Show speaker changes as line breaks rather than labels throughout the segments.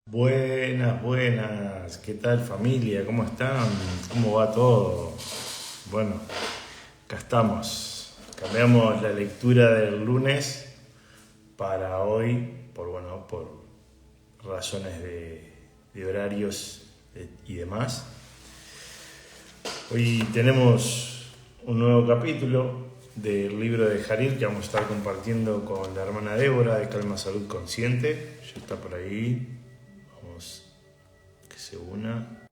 Buenas, buenas. ¿Qué tal familia? ¿Cómo están? ¿Cómo va todo? Bueno, acá estamos. Cambiamos la lectura del lunes para hoy por razones de horarios y demás. Hoy tenemos un nuevo capítulo del libro de Jaril que vamos a estar compartiendo con la hermana Débora de Calma Salud Consciente. Ya está por ahí. Vamos que se una.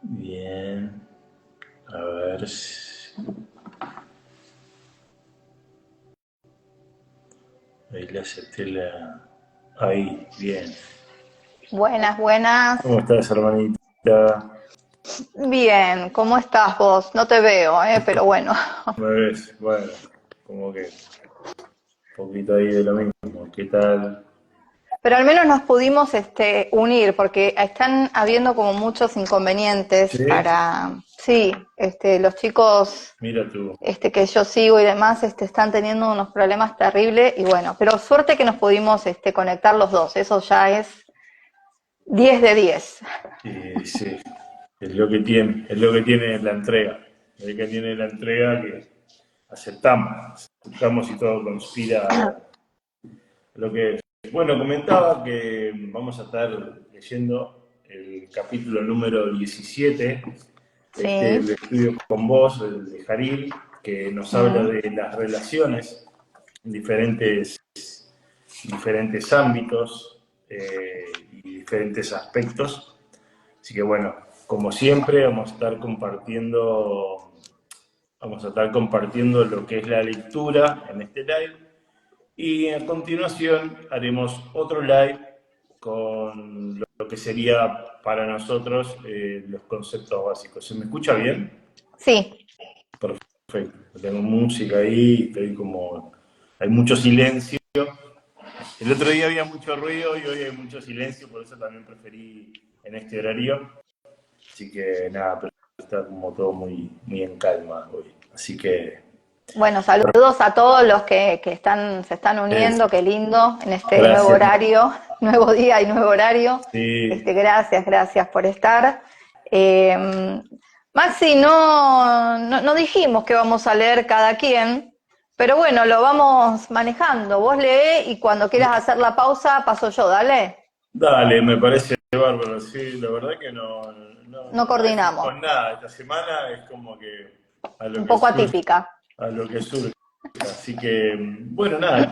Bien. A ver. Ahí le acepté la. Ahí, bien.
Buenas, buenas.
¿Cómo estás, hermanita?
Bien, ¿cómo estás vos? No te veo, pero bueno.
¿Me ves? Bueno, como que un poquito ahí de lo mismo. ¿Qué tal?
Pero al menos nos pudimos unir, porque están habiendo como muchos inconvenientes
¿Sí?
sí, los chicos
Mira tú.
que yo sigo y demás están teniendo unos problemas terribles y bueno, pero suerte que nos pudimos conectar los dos, eso ya es 10 de 10.
Y sí, es lo que tiene la entrega. Es lo que tiene la entrega que aceptamos y todo conspira lo que es. Bueno, comentaba que vamos a estar leyendo el capítulo número 17, el
Sí.
estudio con vos, el de Jaril, que nos habla
Mm.
de las relaciones en diferentes ámbitos y diferentes aspectos. Así que bueno, como siempre, vamos a estar compartiendo lo que es la lectura en este live y a continuación haremos otro live con lo que sería para nosotros los conceptos básicos. ¿Se me escucha bien?
Sí.
Perfecto. Tengo música ahí, estoy como. Hay mucho silencio. El otro día había mucho ruido y hoy hay mucho silencio, por eso también preferí en este horario. Así que nada, pero está como todo muy, muy en calma hoy. Así que.
Bueno, saludos a todos los se están uniendo, qué lindo, en este nuevo
Gracias.
horario, nuevo día y nuevo horario.
Sí,
Gracias, gracias por estar. Eh, Maxi, no dijimos que vamos a leer cada quien, pero bueno, lo vamos manejando. Vos lee y cuando quieras hacer la pausa, paso yo, dale.
dale, me parece bárbaro. Sí, la verdad que no
No
definimos
coordinamos,
nada. Esta semana es como que a lo
un
que
poco
surge,
atípica.
a lo que surge. Así que, bueno, nada,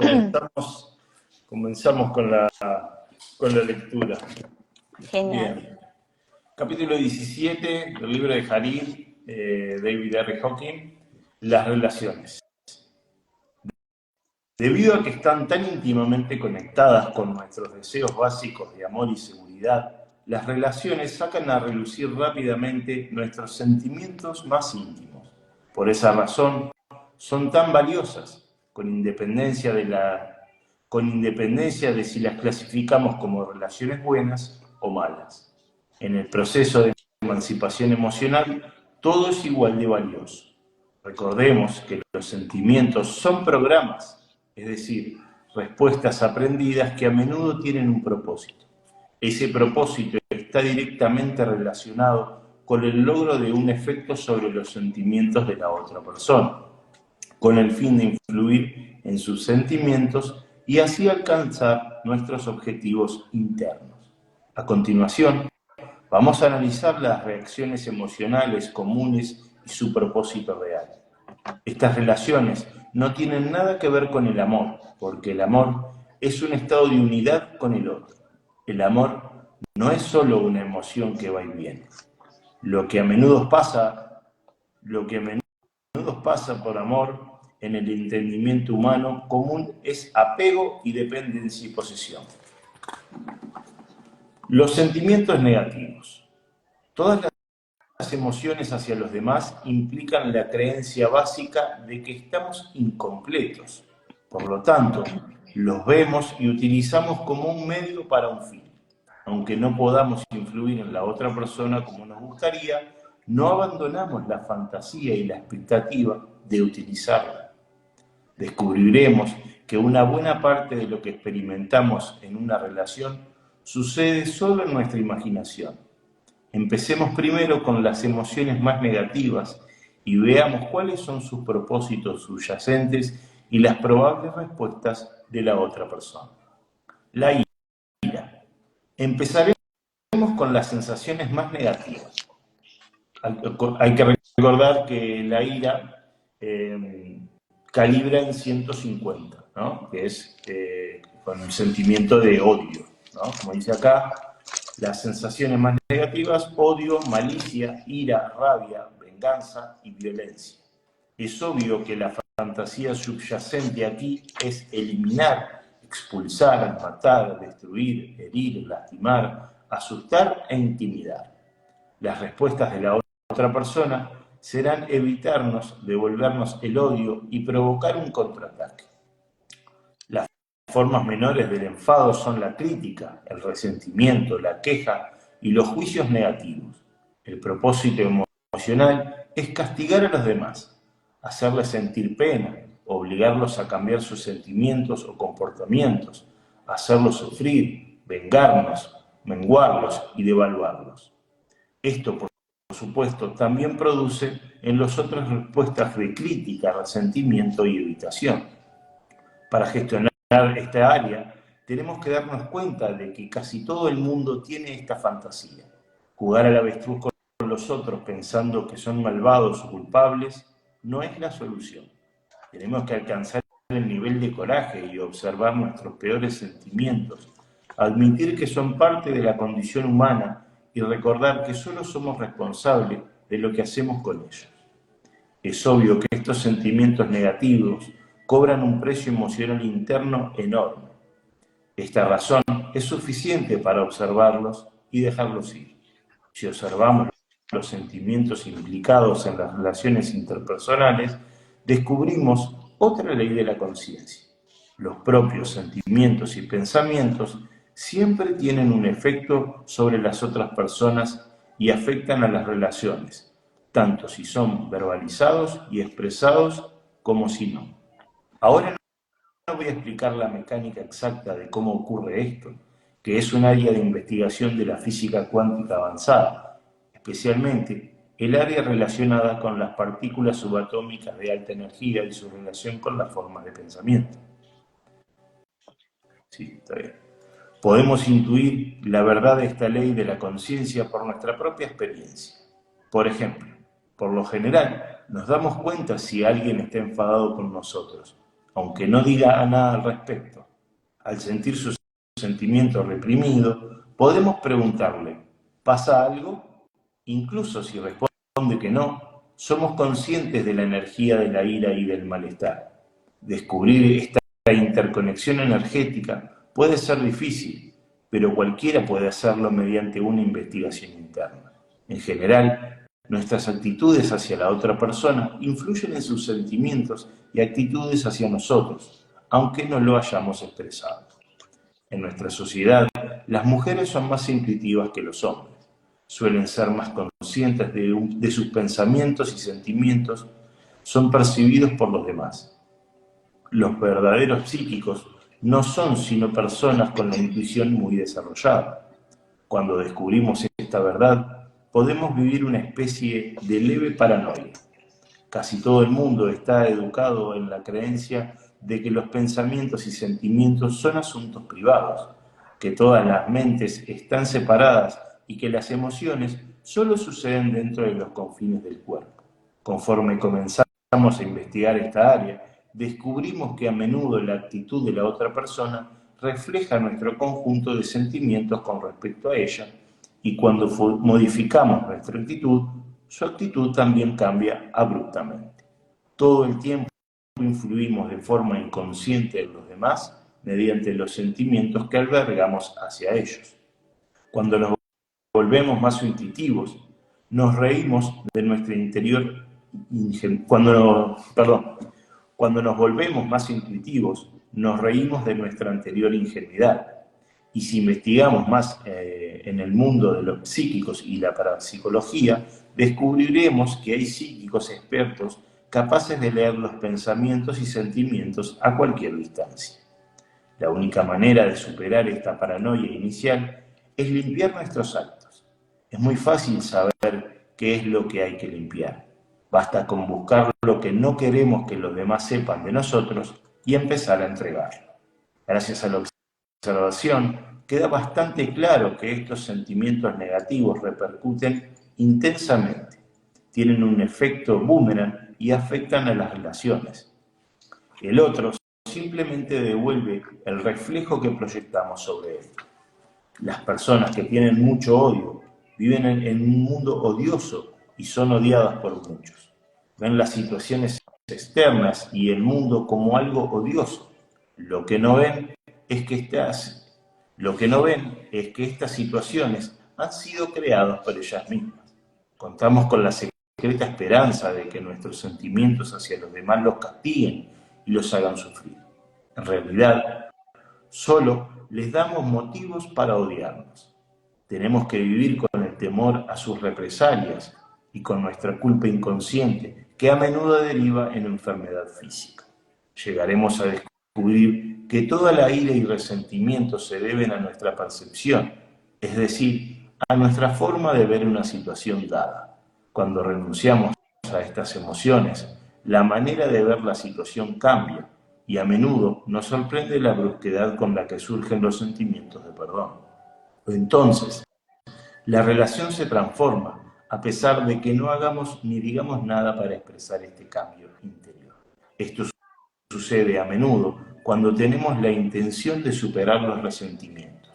comenzamos con la lectura.
Genial.
Bien. Capítulo 17 del libro de Jarir, David R. Hawking, las relaciones. Debido a que están tan íntimamente conectadas con nuestros deseos básicos de amor y seguridad, las relaciones sacan a relucir rápidamente nuestros sentimientos más íntimos. Por esa razón, son tan valiosas, con independencia de si las clasificamos como relaciones buenas o malas. En el proceso de emancipación emocional, todo es igual de valioso. Recordemos que los sentimientos son programas, es decir, respuestas aprendidas que a menudo tienen un propósito. Ese propósito está directamente relacionado con el logro de un efecto sobre los sentimientos de la otra persona, con el fin de influir en sus sentimientos y así alcanzar nuestros objetivos internos. A continuación, vamos a analizar las reacciones emocionales comunes y su propósito real. Estas relaciones no tienen nada que ver con el amor, porque el amor es un estado de unidad con el otro. El amor no es solo una emoción que va y viene. Lo que a menudo pasa, lo que a menudo pasa por amor en el entendimiento humano común es apego y dependencia y posesión. Los sentimientos negativos. Todas las emociones hacia los demás implican la creencia básica de que estamos incompletos. Por lo tanto, los vemos y utilizamos como un medio para un fin. Aunque no podamos influir en la otra persona como nos gustaría, no abandonamos la fantasía y la expectativa de utilizarla. Descubriremos que una buena parte de lo que experimentamos en una relación sucede solo en nuestra imaginación. Empecemos primero con las emociones más negativas y veamos cuáles son sus propósitos subyacentes y las probables respuestas de la otra persona. La ira. Empezaremos con las sensaciones más negativas. Hay que recordar que la ira calibra en 150, ¿no? Que es con el sentimiento de odio, ¿no? Como dice acá, las sensaciones más negativas: odio, malicia, ira, rabia, venganza y violencia. Es obvio que la fantasía subyacente aquí es eliminar, expulsar, matar, destruir, herir, lastimar, asustar e intimidar. Las respuestas de la otra persona serán evitarnos, devolvernos el odio y provocar un contraataque. Las formas menores del enfado son la crítica, el resentimiento, la queja y los juicios negativos. El propósito emocional es castigar a los demás, hacerles sentir pena, obligarlos a cambiar sus sentimientos o comportamientos, hacerlos sufrir, vengarnos, menguarlos y devaluarlos. Esto, por supuesto, también produce en los otros respuestas de crítica, resentimiento y evitación. Para gestionar esta área, tenemos que darnos cuenta de que casi todo el mundo tiene esta fantasía. Jugar al avestruz con los otros pensando que son malvados o culpables no es la solución. Tenemos que alcanzar el nivel de coraje y observar nuestros peores sentimientos, admitir que son parte de la condición humana y recordar que solo somos responsables de lo que hacemos con ellos. Es obvio que estos sentimientos negativos cobran un precio emocional interno enorme. Esta razón es suficiente para observarlos y dejarlos ir. Si observamos los sentimientos implicados en las relaciones interpersonales, descubrimos otra ley de la conciencia. Los propios sentimientos y pensamientos siempre tienen un efecto sobre las otras personas y afectan a las relaciones, tanto si son verbalizados y expresados como si no. Ahora no voy a explicar la mecánica exacta de cómo ocurre esto, que es un área de investigación de la física cuántica avanzada, especialmente el área relacionada con las partículas subatómicas de alta energía y su relación con las formas de pensamiento. Sí, está bien. Podemos intuir la verdad de esta ley de la conciencia por nuestra propia experiencia. Por ejemplo, por lo general, nos damos cuenta si alguien está enfadado con nosotros, aunque no diga nada al respecto. Al sentir su sentimiento reprimido, podemos preguntarle: ¿pasa algo? Incluso si responde que no, somos conscientes de la energía de la ira y del malestar. Descubrir esta interconexión energética puede ser difícil, pero cualquiera puede hacerlo mediante una investigación interna. En general, nuestras actitudes hacia la otra persona influyen en sus sentimientos y actitudes hacia nosotros, aunque no lo hayamos expresado. En nuestra sociedad, las mujeres son más intuitivas que los hombres. Suelen ser más conscientes de sus pensamientos y sentimientos, son percibidos por los demás. Los verdaderos psíquicos no son sino personas con la intuición muy desarrollada. Cuando descubrimos esta verdad, podemos vivir una especie de leve paranoia. Casi todo el mundo está educado en la creencia de que los pensamientos y sentimientos son asuntos privados, que todas las mentes están separadas y que las emociones solo suceden dentro de los confines del cuerpo. Conforme comenzamos a investigar esta área, descubrimos que a menudo la actitud de la otra persona refleja nuestro conjunto de sentimientos con respecto a ella, y cuando modificamos nuestra actitud, su actitud también cambia abruptamente. Todo el tiempo influimos de forma inconsciente en los demás mediante los sentimientos que albergamos hacia ellos. Cuando nos volvemos más intuitivos, nos reímos de nuestra interior Cuando nos volvemos más intuitivos, nos reímos de nuestra anterior ingenuidad. Y si investigamos más en el mundo de los psíquicos y la parapsicología, descubriremos que hay psíquicos expertos capaces de leer los pensamientos y sentimientos a cualquier distancia. La única manera de superar esta paranoia inicial es limpiar nuestros actos. Es muy fácil saber qué es lo que hay que limpiar. Basta con buscar lo que no queremos que los demás sepan de nosotros y empezar a entregarlo. Gracias a la observación, queda bastante claro que estos sentimientos negativos repercuten intensamente, tienen un efecto boomerang y afectan a las relaciones. El otro simplemente devuelve el reflejo que proyectamos sobre él. Las personas que tienen mucho odio viven en un mundo odioso y son odiadas por muchos. Ven las situaciones externas y el mundo como algo odioso. Lo que no ven es que estas situaciones han sido creadas por ellas mismas. Contamos con la secreta esperanza de que nuestros sentimientos hacia los demás los castiguen y los hagan sufrir. En realidad, solo les damos motivos para odiarnos. Tenemos que vivir con el temor a sus represalias y con nuestra culpa inconsciente, que a menudo deriva en enfermedad física. Llegaremos a descubrir que toda la ira y resentimiento se deben a nuestra percepción, es decir, a nuestra forma de ver una situación dada. Cuando renunciamos a estas emociones, la manera de ver la situación cambia y a menudo nos sorprende la brusquedad con la que surgen los sentimientos de perdón. Entonces, la relación se transforma a pesar de que no hagamos ni digamos nada para expresar este cambio interior. Esto sucede a menudo cuando tenemos la intención de superar los resentimientos.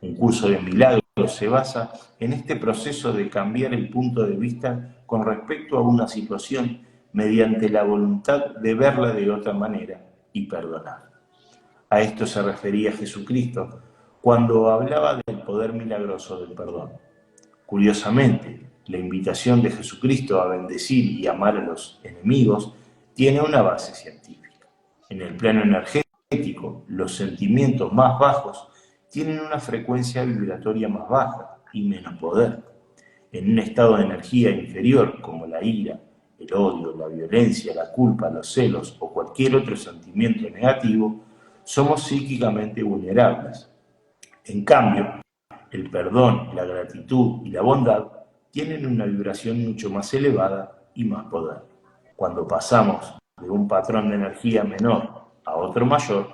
Un curso de milagros se basa en este proceso de cambiar el punto de vista con respecto a una situación mediante la voluntad de verla de otra manera y perdonar. A esto se refería Jesucristo cuando hablaba del poder milagroso del perdón. Curiosamente, la invitación de Jesucristo a bendecir y amar a los enemigos tiene una base científica. En el plano energético, los sentimientos más bajos tienen una frecuencia vibratoria más baja y menos poder. En un estado de energía inferior, como la ira, el odio, la violencia, la culpa, los celos o cualquier otro sentimiento negativo, somos psíquicamente vulnerables. En cambio, el perdón, la gratitud y la bondad tienen una vibración mucho más elevada y más poder. Cuando pasamos de un patrón de energía menor a otro mayor,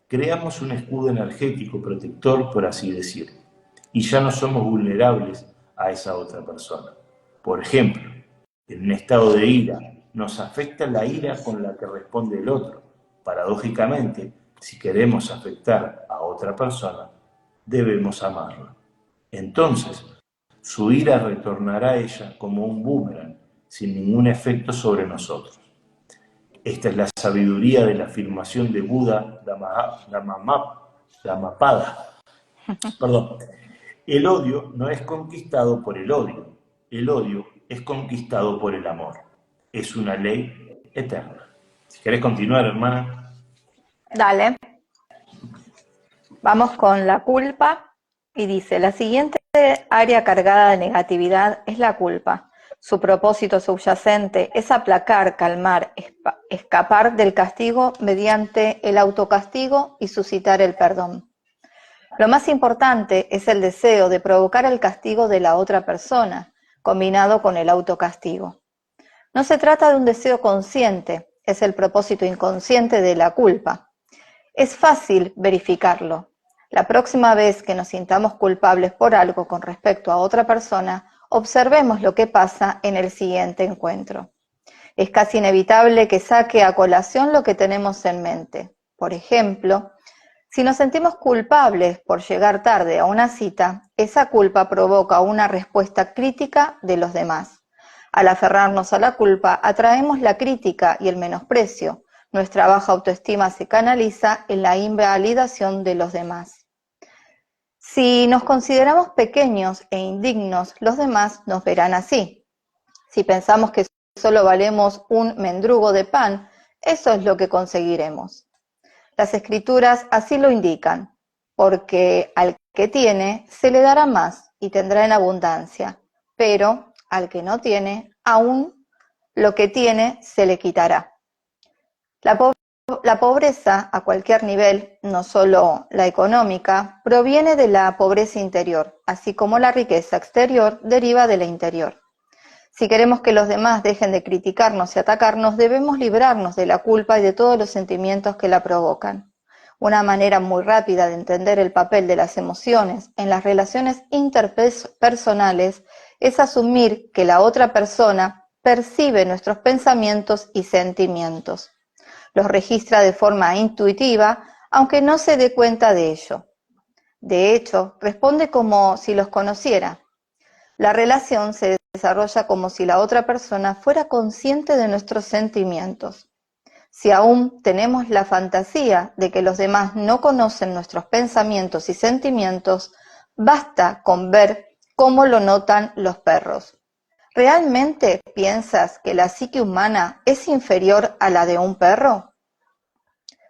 creamos un escudo energético protector, por así decirlo, y ya no somos vulnerables a esa otra persona. Por ejemplo, en un estado de ira, nos afecta la ira con la que responde el otro. Paradójicamente, si queremos afectar a otra persona, debemos amarla. Entonces, su ira retornará a ella como un boomerang, sin ningún efecto sobre nosotros. Esta es la sabiduría de la afirmación de Buda Dhammapada. Perdón. El odio no es conquistado por el odio es conquistado por el amor. Es una ley eterna. Si querés continuar, hermana.
Dale. Vamos con la culpa y dice, la siguiente área cargada de negatividad es la culpa. Su propósito subyacente es aplacar, calmar, escapar del castigo mediante el autocastigo y suscitar el perdón. Lo más importante es el deseo de provocar el castigo de la otra persona, combinado con el autocastigo. No se trata de un deseo consciente, es el propósito inconsciente de la culpa. Es fácil verificarlo. La próxima vez que nos sintamos culpables por algo con respecto a otra persona, observemos lo que pasa en el siguiente encuentro. Es casi inevitable que saque a colación lo que tenemos en mente. Por ejemplo, si nos sentimos culpables por llegar tarde a una cita, esa culpa provoca una respuesta crítica de los demás. Al aferrarnos a la culpa, atraemos la crítica y el menosprecio. Nuestra baja autoestima se canaliza en la invalidación de los demás. Si nos consideramos pequeños e indignos, los demás nos verán así. Si pensamos que solo valemos un mendrugo de pan, eso es lo que conseguiremos. Las Escrituras así lo indican, porque al que tiene se le dará más y tendrá en abundancia, pero al que no tiene, aún lo que tiene se le quitará. La pobreza a cualquier nivel, no solo la económica, proviene de la pobreza interior, así como la riqueza exterior deriva de la interior. Si queremos que los demás dejen de criticarnos y atacarnos, debemos librarnos de la culpa y de todos los sentimientos que la provocan. Una manera muy rápida de entender el papel de las emociones en las relaciones interpersonales es asumir que la otra persona percibe nuestros pensamientos y sentimientos. Los registra de forma intuitiva, aunque no se dé cuenta de ello. De hecho, responde como si los conociera. La relación se desarrolla como si la otra persona fuera consciente de nuestros sentimientos. Si aún tenemos la fantasía de que los demás no conocen nuestros pensamientos y sentimientos, basta con ver cómo lo notan los perros. ¿Realmente piensas que la psique humana es inferior a la de un perro?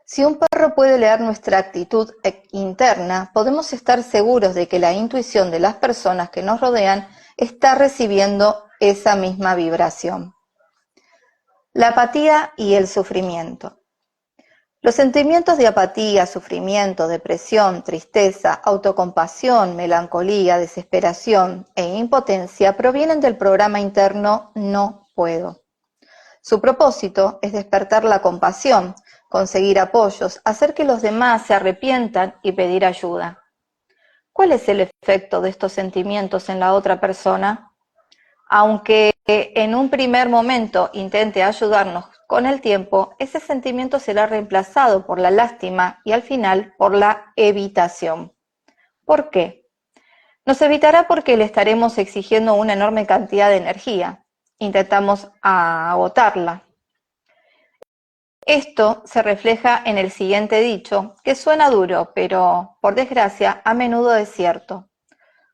Si un perro puede leer nuestra actitud interna, podemos estar seguros de que la intuición de las personas que nos rodean está recibiendo esa misma vibración. La apatía y el sufrimiento. Los sentimientos de apatía, sufrimiento, depresión, tristeza, autocompasión, melancolía, desesperación e impotencia provienen del programa interno no puedo. Su propósito es despertar la compasión, conseguir apoyos, hacer que los demás se arrepientan y pedir ayuda. ¿Cuál es el efecto de estos sentimientos en la otra persona? Aunque en un primer momento intente ayudarnos, con el tiempo ese sentimiento será reemplazado por la lástima y al final por la evitación. ¿Por qué? Nos evitará porque le estaremos exigiendo una enorme cantidad de energía. Intentamos agotarla. Esto se refleja en el siguiente dicho, que suena duro, pero por desgracia a menudo es cierto.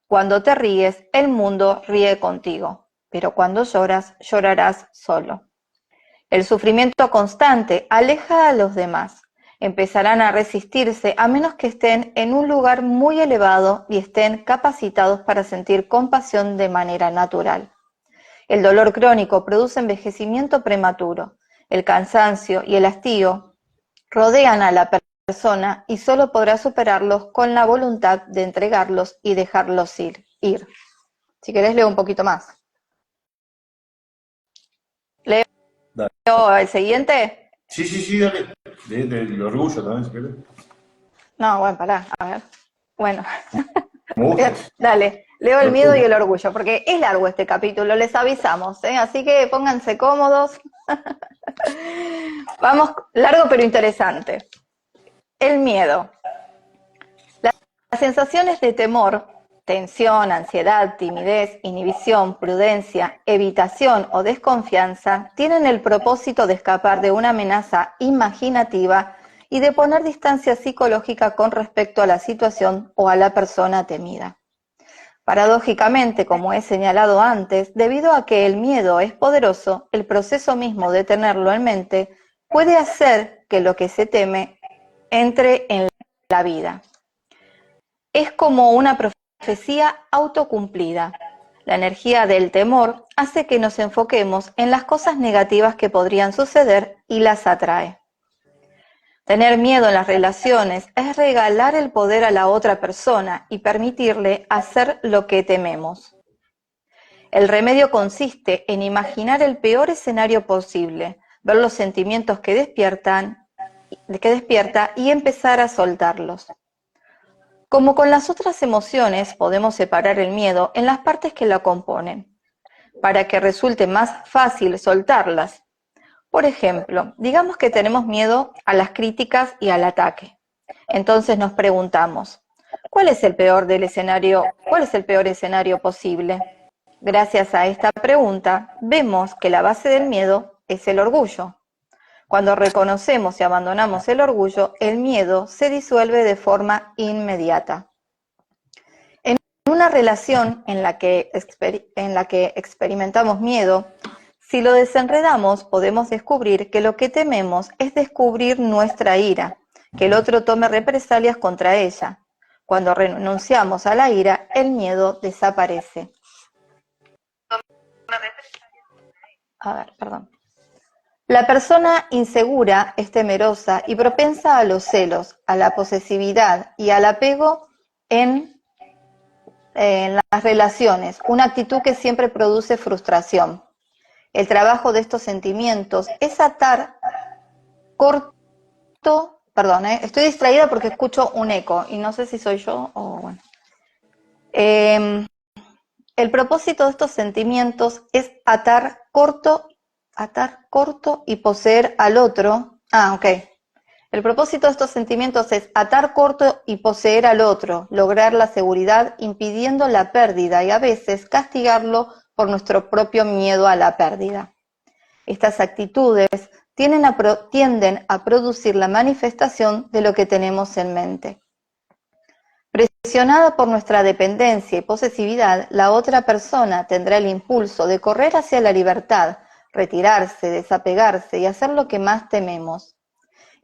Cuando te ríes, el mundo ríe contigo, pero cuando lloras, llorarás solo. El sufrimiento constante aleja a los demás. Empezarán a resistirse a menos que estén en un lugar muy elevado y estén capacitados para sentir compasión de manera natural. El dolor crónico produce envejecimiento prematuro. El cansancio y el hastío rodean a la persona y solo podrá superarlos con la voluntad de entregarlos y dejarlos ir. Si querés leo un poquito más. ¿Leo
Dale.
el siguiente?
Sí, dale. Del orgullo también, si querés.
No, bueno, pará, a ver. Bueno,
Me gusta.
dale, leo el miedo y
Orgullo.
el orgullo, porque es largo este capítulo, les avisamos, ¿eh? Así que pónganse cómodos. Vamos, largo pero interesante. El miedo. Las sensaciones de temor, tensión, ansiedad, timidez, inhibición, prudencia, evitación o desconfianza tienen el propósito de escapar de una amenaza imaginativa y de poner distancia psicológica con respecto a la situación o a la persona temida. Paradójicamente, como he señalado antes, debido a que el miedo es poderoso, el proceso mismo de tenerlo en mente puede hacer que lo que se teme entre en la vida. Es como una profecía autocumplida. La energía del temor hace que nos enfoquemos en las cosas negativas que podrían suceder y las atrae. Tener miedo en las relaciones es regalar el poder a la otra persona y permitirle hacer lo que tememos. El remedio consiste en imaginar el peor escenario posible, ver los sentimientos que despierta y empezar a soltarlos. Como con las otras emociones, podemos separar el miedo en las partes que la componen, para que resulte más fácil soltarlas. Por ejemplo, digamos que tenemos miedo a las críticas y al ataque. Entonces nos preguntamos, ¿cuál es el peor escenario posible? Gracias a esta pregunta, vemos que la base del miedo es el orgullo. Cuando reconocemos y abandonamos el orgullo, el miedo se disuelve de forma inmediata. En una relación en la que experimentamos miedo, si lo desenredamos, podemos descubrir que lo que tememos es descubrir nuestra ira, que el otro tome represalias contra ella. Cuando renunciamos a la ira, el miedo desaparece. A ver, perdón. La persona insegura es temerosa y propensa a los celos, a la posesividad y al apego en las relaciones, una actitud que siempre produce frustración. El trabajo de estos sentimientos es atar corto, perdón, estoy distraída porque escucho un eco y no sé si soy yo o bueno. El propósito de estos sentimientos es atar corto y poseer al otro. Ok. El propósito de estos sentimientos es atar corto y poseer al otro, lograr la seguridad impidiendo la pérdida y a veces castigarlo por nuestro propio miedo a la pérdida. Estas actitudes tienden a producir la manifestación de lo que tenemos en mente. Presionada por nuestra dependencia y posesividad, la otra persona tendrá el impulso de correr hacia la libertad, retirarse, desapegarse y hacer lo que más tememos.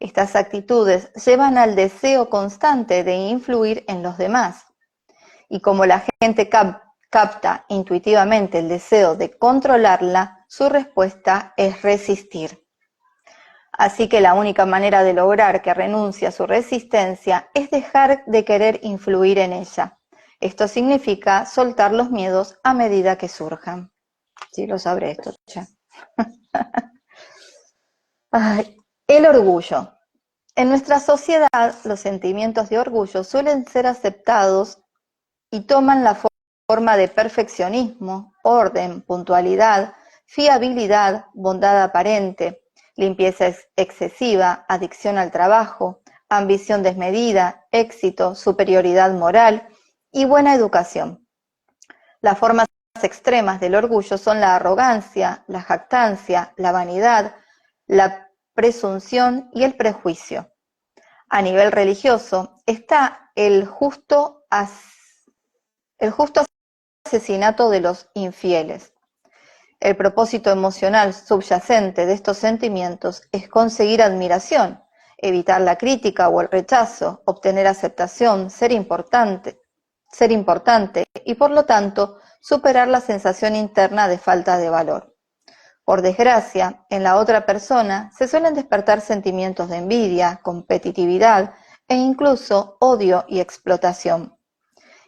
Estas actitudes llevan al deseo constante de influir en los demás. Y como la gente capta intuitivamente el deseo de controlarla, su respuesta es resistir. Así que la única manera de lograr que renuncie a su resistencia es dejar de querer influir en ella. Esto significa soltar los miedos a medida que surjan. Sí, lo sabré esto ya. Ay, el orgullo. En nuestra sociedad, los sentimientos de orgullo suelen ser aceptados y toman la forma de perfeccionismo, orden, puntualidad, fiabilidad, bondad aparente, limpieza excesiva, adicción al trabajo, ambición desmedida, éxito, superioridad moral y buena educación. Las formas extremas del orgullo son la arrogancia, la jactancia, la vanidad, la presunción y el prejuicio. A nivel religioso está el justo asesinato de los infieles. El propósito emocional subyacente de estos sentimientos es conseguir admiración, evitar la crítica o el rechazo, obtener aceptación, ser importante y por lo tanto superar la sensación interna de falta de valor. Por desgracia, en la otra persona se suelen despertar sentimientos de envidia, competitividad e incluso odio y explotación.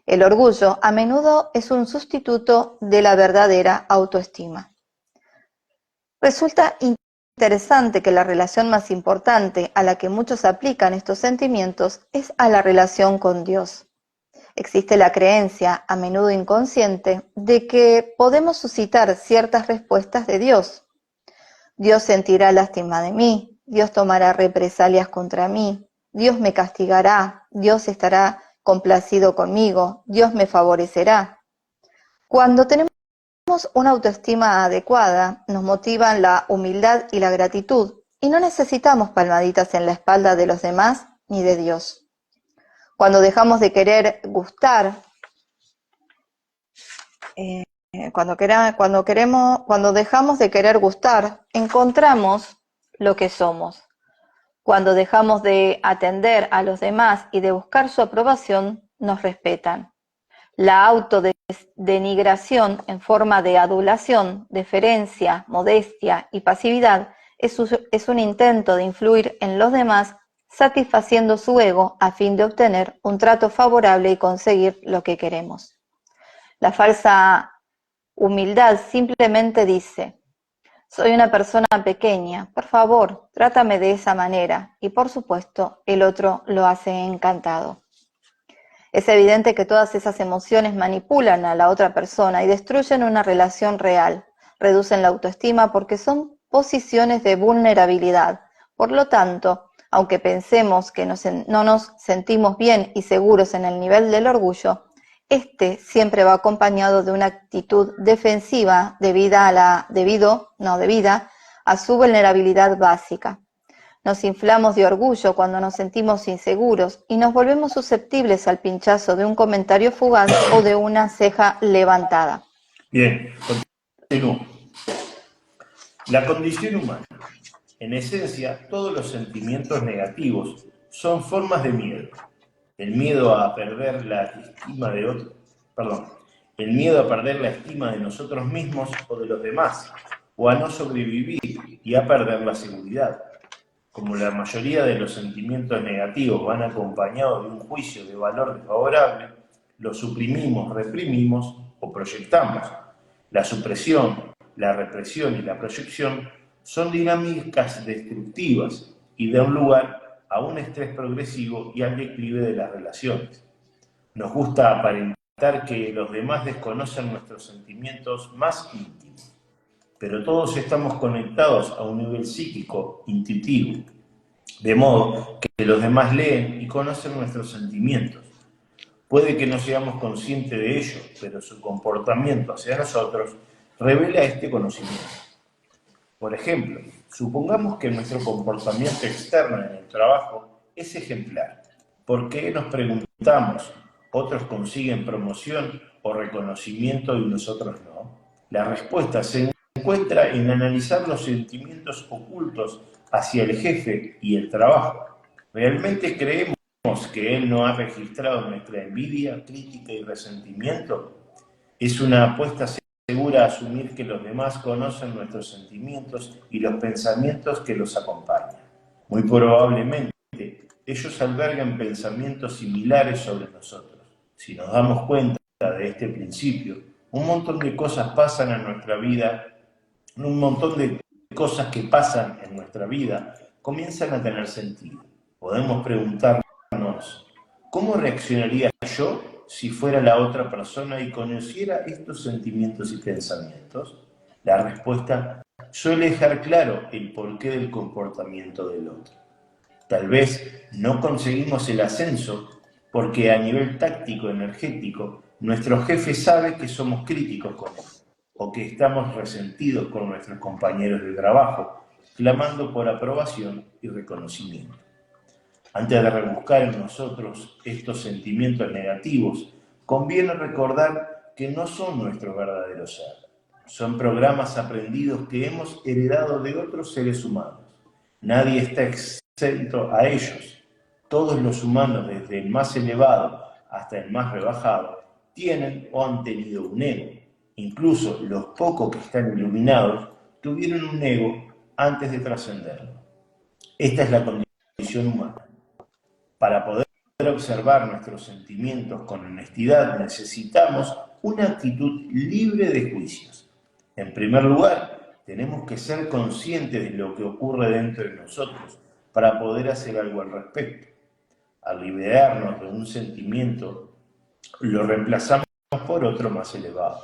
El orgullo a menudo es un sustituto de la verdadera autoestima. Resulta interesante que la relación más importante a la que muchos aplican estos sentimientos es a la relación con Dios. Existe la creencia, a menudo inconsciente, de que podemos suscitar ciertas respuestas de Dios. Dios sentirá lástima de mí, Dios tomará represalias contra mí, Dios me castigará, Dios estará complacido conmigo, Dios me favorecerá. Cuando tenemos una autoestima adecuada, nos motivan la humildad y la gratitud, y no necesitamos palmaditas en la espalda de los demás ni de Dios. Cuando dejamos de querer gustar, cuando dejamos de querer gustar, encontramos lo que somos. Cuando dejamos de atender a los demás y de buscar su aprobación, nos respetan. La autodenigración en forma de adulación, deferencia, modestia y pasividad es un intento de influir en los demás satisfaciendo su ego a fin de obtener un trato favorable y conseguir lo que queremos. La falsa humildad simplemente dice: soy una persona pequeña, por favor, trátame de esa manera, y por supuesto, el otro lo hace encantado. Es evidente que todas esas emociones manipulan a la otra persona y destruyen una relación real, reducen la autoestima porque son posiciones de vulnerabilidad. Por lo tanto, aunque pensemos que no nos sentimos bien y seguros en el nivel del orgullo, este siempre va acompañado de una actitud defensiva debida a su vulnerabilidad básica. Nos inflamos de orgullo cuando nos sentimos inseguros y nos volvemos susceptibles al pinchazo de un comentario fugaz o de una ceja levantada.
Bien, continúo. La condición humana. En esencia, todos los sentimientos negativos son formas de miedo. El miedo a perder la estima de otros, el miedo a perder la estima de nosotros mismos o de los demás, o a no sobrevivir y a perder la seguridad. Como la mayoría de los sentimientos negativos van acompañados de un juicio de valor desfavorable, los suprimimos, reprimimos o proyectamos. La supresión, la represión y la proyección son dinámicas destructivas y dan lugar a un estrés progresivo y al declive de las relaciones. Nos gusta aparentar que los demás desconocen nuestros sentimientos más íntimos, pero todos estamos conectados a un nivel psíquico, intuitivo, de modo que los demás leen y conocen nuestros sentimientos. Puede que no seamos conscientes de ello, pero su comportamiento hacia nosotros revela este conocimiento. Por ejemplo, supongamos que nuestro comportamiento externo en el trabajo es ejemplar. ¿Por qué nos preguntamos, otros consiguen promoción o reconocimiento y nosotros no? La respuesta se encuentra en analizar los sentimientos ocultos hacia el jefe y el trabajo. ¿Realmente creemos que él no ha registrado nuestra envidia, crítica y resentimiento? Es una apuesta segura asumir que los demás conocen nuestros sentimientos y los pensamientos que los acompañan. Muy probablemente, ellos albergan pensamientos similares sobre nosotros. Si nos damos cuenta de este principio, un montón de cosas pasan en nuestra vida, un montón de cosas que pasan en nuestra vida comienzan a tener sentido. Podemos preguntarnos, ¿cómo reaccionaría yo si fuera la otra persona y conociera estos sentimientos y pensamientos? La respuesta suele dejar claro el porqué del comportamiento del otro. Tal vez no conseguimos el ascenso porque a nivel táctico energético nuestro jefe sabe que somos críticos con él, o que estamos resentidos con nuestros compañeros de trabajo, clamando por aprobación y reconocimiento. Antes de rebuscar en nosotros estos sentimientos negativos, conviene recordar que no son nuestro verdadero ser. Son programas aprendidos que hemos heredado de otros seres humanos. Nadie está exento a ellos. Todos los humanos, desde el más elevado hasta el más rebajado, tienen o han tenido un ego. Incluso los pocos que están iluminados tuvieron un ego antes de trascenderlo. Esta es la condición humana. Para poder observar nuestros sentimientos con honestidad necesitamos una actitud libre de juicios. En primer lugar, tenemos que ser conscientes de lo que ocurre dentro de nosotros para poder hacer algo al respecto. Al liberarnos de un sentimiento, lo reemplazamos por otro más elevado.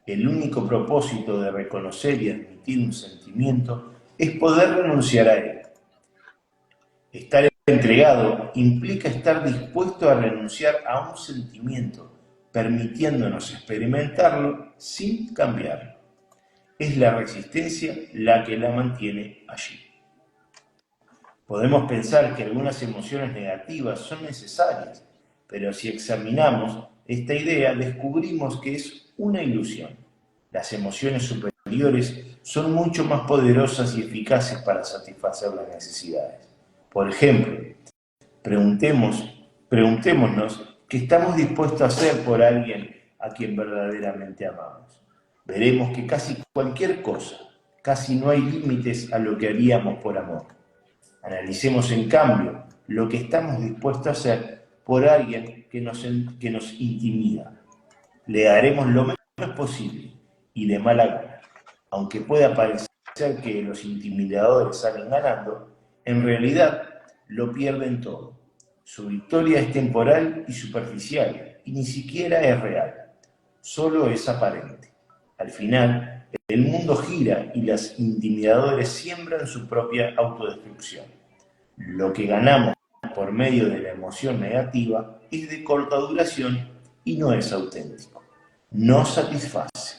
El único propósito de reconocer y admitir un sentimiento es poder renunciar a él. Estar entregado implica estar dispuesto a renunciar a un sentimiento, permitiéndonos experimentarlo sin cambiarlo. Es la resistencia la que la mantiene allí. Podemos pensar que algunas emociones negativas son necesarias, pero si examinamos esta idea, descubrimos que es una ilusión. Las emociones superiores son mucho más poderosas y eficaces para satisfacer las necesidades. Por ejemplo, preguntémonos qué estamos dispuestos a hacer por alguien a quien verdaderamente amamos. Veremos que casi cualquier cosa, casi no hay límites a lo que haríamos por amor. Analicemos en cambio lo que estamos dispuestos a hacer por alguien que nos intimida. Le daremos lo menos posible y de mala gana. Aunque pueda parecer que los intimidadores salen ganando, en realidad lo pierden todo. Su victoria es temporal y superficial y ni siquiera es real. Solo es aparente. Al final, el mundo gira y los intimidadores siembran su propia autodestrucción. Lo que ganamos por medio de la emoción negativa es de corta duración y no es auténtico. No satisface.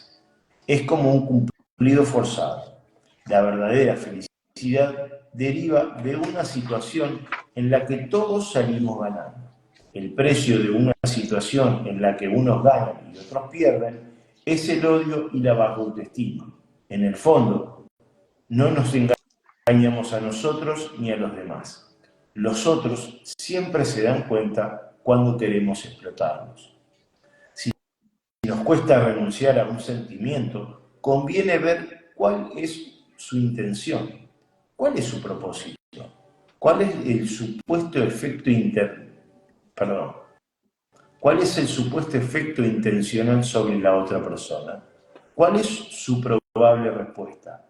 Es como un cumplido forzado. La verdadera felicidad deriva de una situación en la que todos salimos ganando. El precio de una situación en la que unos ganan y otros pierden es el odio y la baja autoestima. En el fondo, no nos engañamos a nosotros ni a los demás. Los otros siempre se dan cuenta cuando queremos explotarnos. Si nos cuesta renunciar a un sentimiento, conviene ver cuál es su intención, cuál es su propósito, cuál es el supuesto efecto ¿cuál es el supuesto efecto intencional sobre la otra persona? ¿Cuál es su probable respuesta?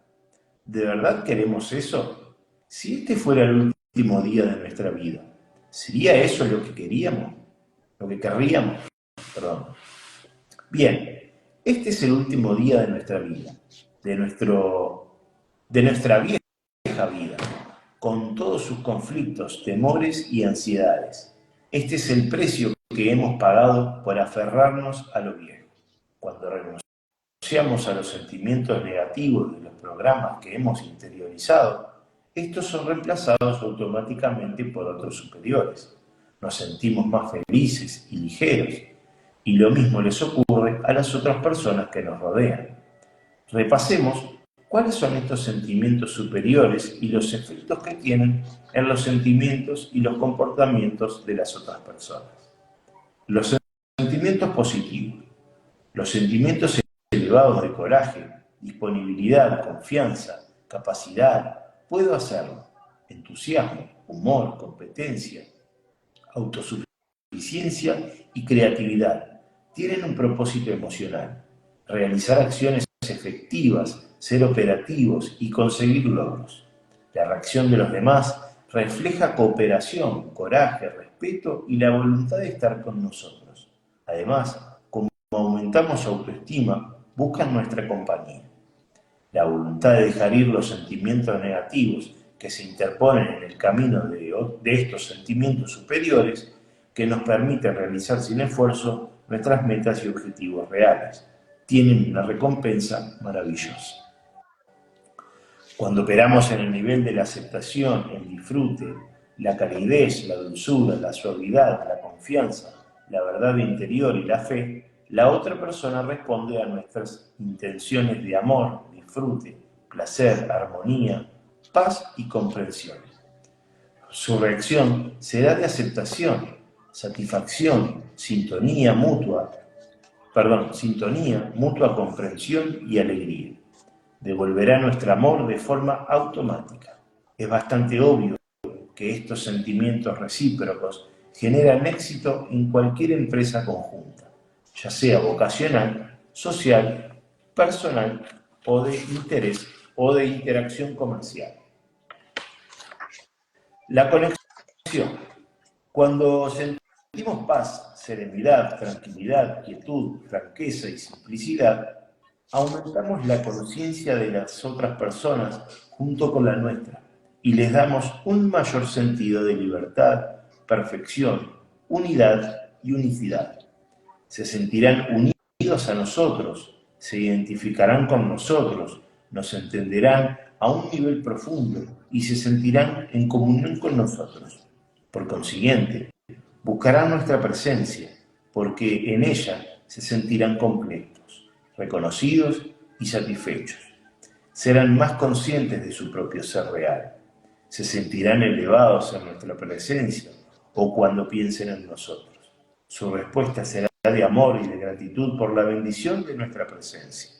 ¿De verdad queremos eso? Si este fuera el último día de nuestra vida, ¿sería eso lo que queríamos? ¿Lo que querríamos? Perdón. Bien, este es el último día de nuestra vida, de nuestra vieja vida, con todos sus conflictos, temores y ansiedades. Este es el precio que hemos pagado por aferrarnos a lo viejo. Cuando renunciamos a los sentimientos negativos de los programas que hemos interiorizado, estos son reemplazados automáticamente por otros superiores. Nos sentimos más felices y ligeros, y lo mismo les ocurre a las otras personas que nos rodean. Repasemos cuáles son estos sentimientos superiores y los efectos que tienen en los sentimientos y los comportamientos de las otras personas. Los sentimientos positivos, los sentimientos elevados de coraje, disponibilidad, confianza, capacidad, puedo hacerlo, entusiasmo, humor, competencia, autosuficiencia y creatividad, tienen un propósito emocional: realizar acciones efectivas, ser operativos y conseguir logros. La reacción de los demás refleja cooperación, coraje, respeto y la voluntad de estar con nosotros. Además, como aumentamos su autoestima, buscan nuestra compañía. La voluntad de dejar ir los sentimientos negativos que se interponen en el camino de estos sentimientos superiores que nos permiten realizar sin esfuerzo nuestras metas y objetivos reales. Tienen una recompensa maravillosa. Cuando operamos en el nivel de la aceptación, el disfrute, la calidez, la dulzura, la suavidad, la confianza, la verdad interior y la fe, la otra persona responde a nuestras intenciones de amor, disfrute, placer, armonía, paz y comprensión. Su reacción será de aceptación, satisfacción, sintonía, mutua comprensión y alegría. Devolverá nuestro amor de forma automática. Es bastante obvio que estos sentimientos recíprocos generan éxito en cualquier empresa conjunta, ya sea vocacional, social, personal o de interés o de interacción comercial. La conexión. Cuando sentimos paz, serenidad, tranquilidad, quietud, franqueza y simplicidad, aumentamos la conciencia de las otras personas junto con la nuestra y les damos un mayor sentido de libertad, perfección, unidad y unicidad. Se sentirán unidos a nosotros, se identificarán con nosotros, nos entenderán a un nivel profundo y se sentirán en comunión con nosotros. Por consiguiente, buscarán nuestra presencia, porque en ella se sentirán completos, reconocidos y satisfechos. Serán más conscientes de su propio ser real. Se sentirán elevados en nuestra presencia o cuando piensen en nosotros. Su respuesta será de amor y de gratitud por la bendición de nuestra presencia.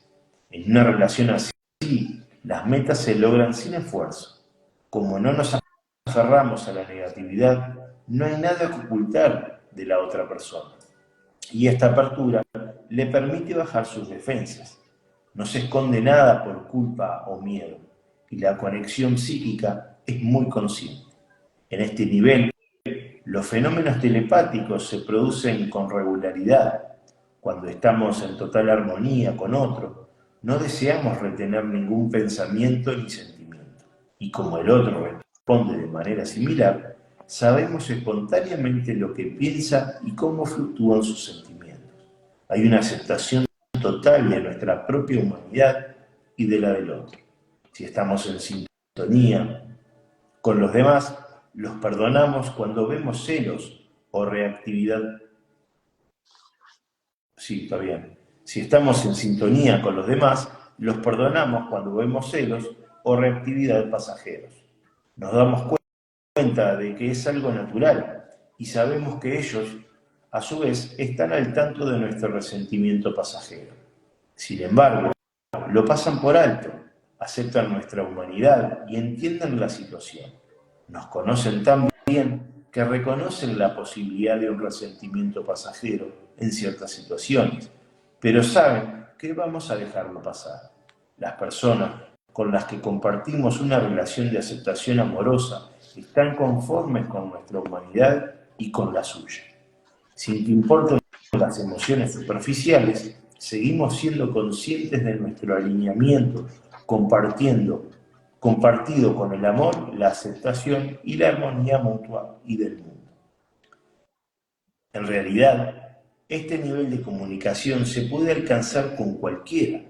En una relación así, las metas se logran sin esfuerzo. Como no nos aferramos a la negatividad, no hay nada que ocultar de la otra persona. Y esta apertura le permite bajar sus defensas. No se esconde nada por culpa o miedo, y la conexión psíquica es muy consciente. En este nivel, los fenómenos telepáticos se producen con regularidad. Cuando estamos en total armonía con otro, no deseamos retener ningún pensamiento ni sentimiento. Y como el otro responde de manera similar, sabemos espontáneamente lo que piensa y cómo fluctúan sus sentimientos. Hay una aceptación total de nuestra propia humanidad y de la del otro. Si estamos en sintonía con los demás, los perdonamos cuando vemos celos o reactividad. Sí, está bien. Si estamos en sintonía con los demás, los perdonamos cuando vemos celos o reactividad de pasajeros. Nos damos cuenta de que es algo natural y sabemos que ellos, a su vez, están al tanto de nuestro resentimiento pasajero. Sin embargo, lo pasan por alto aceptan nuestra humanidad y entienden la situación. Nos conocen tan bien que reconocen la posibilidad de un resentimiento pasajero en ciertas situaciones, pero saben que vamos a dejarlo pasar. Las personas con las que compartimos una relación de aceptación amorosa están conformes con nuestra humanidad y con la suya. Sin que importen las emociones superficiales, seguimos siendo conscientes de nuestro alineamiento, compartido con el amor, la aceptación y la armonía mutua y del mundo. En realidad, este nivel de comunicación se puede alcanzar con cualquiera.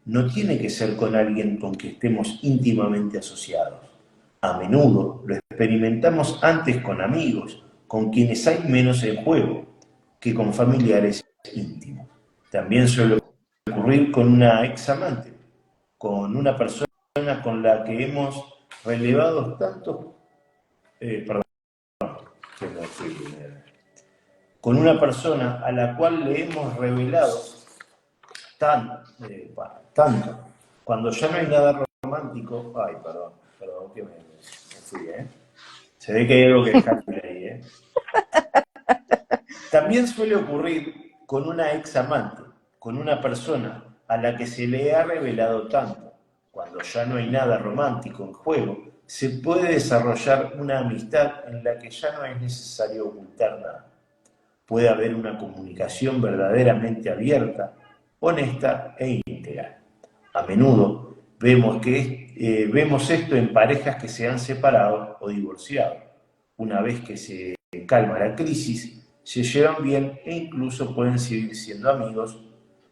No tiene que ser con alguien con que estemos íntimamente asociados. A menudo lo experimentamos antes con amigos, con quienes hay menos en juego, que con familiares íntimos. También suele ocurrir con una ex amante, con una persona con la que hemos relevado tanto, perdón, que me fui, con una persona a la cual le hemos revelado tanto, cuando ya no hay nada romántico, ay, perdón, que me fui, se ve que hay algo que dejar ahí, También suele ocurrir con una ex amante, con una persona a la que se le ha revelado tanto. Cuando ya no hay nada romántico en juego, se puede desarrollar una amistad en la que ya no es necesario ocultar nada. Puede haber una comunicación verdaderamente abierta, honesta e íntegra. A menudo vemos esto en parejas que se han separado o divorciado. Una vez que se calma la crisis, se llevan bien e incluso pueden seguir siendo amigos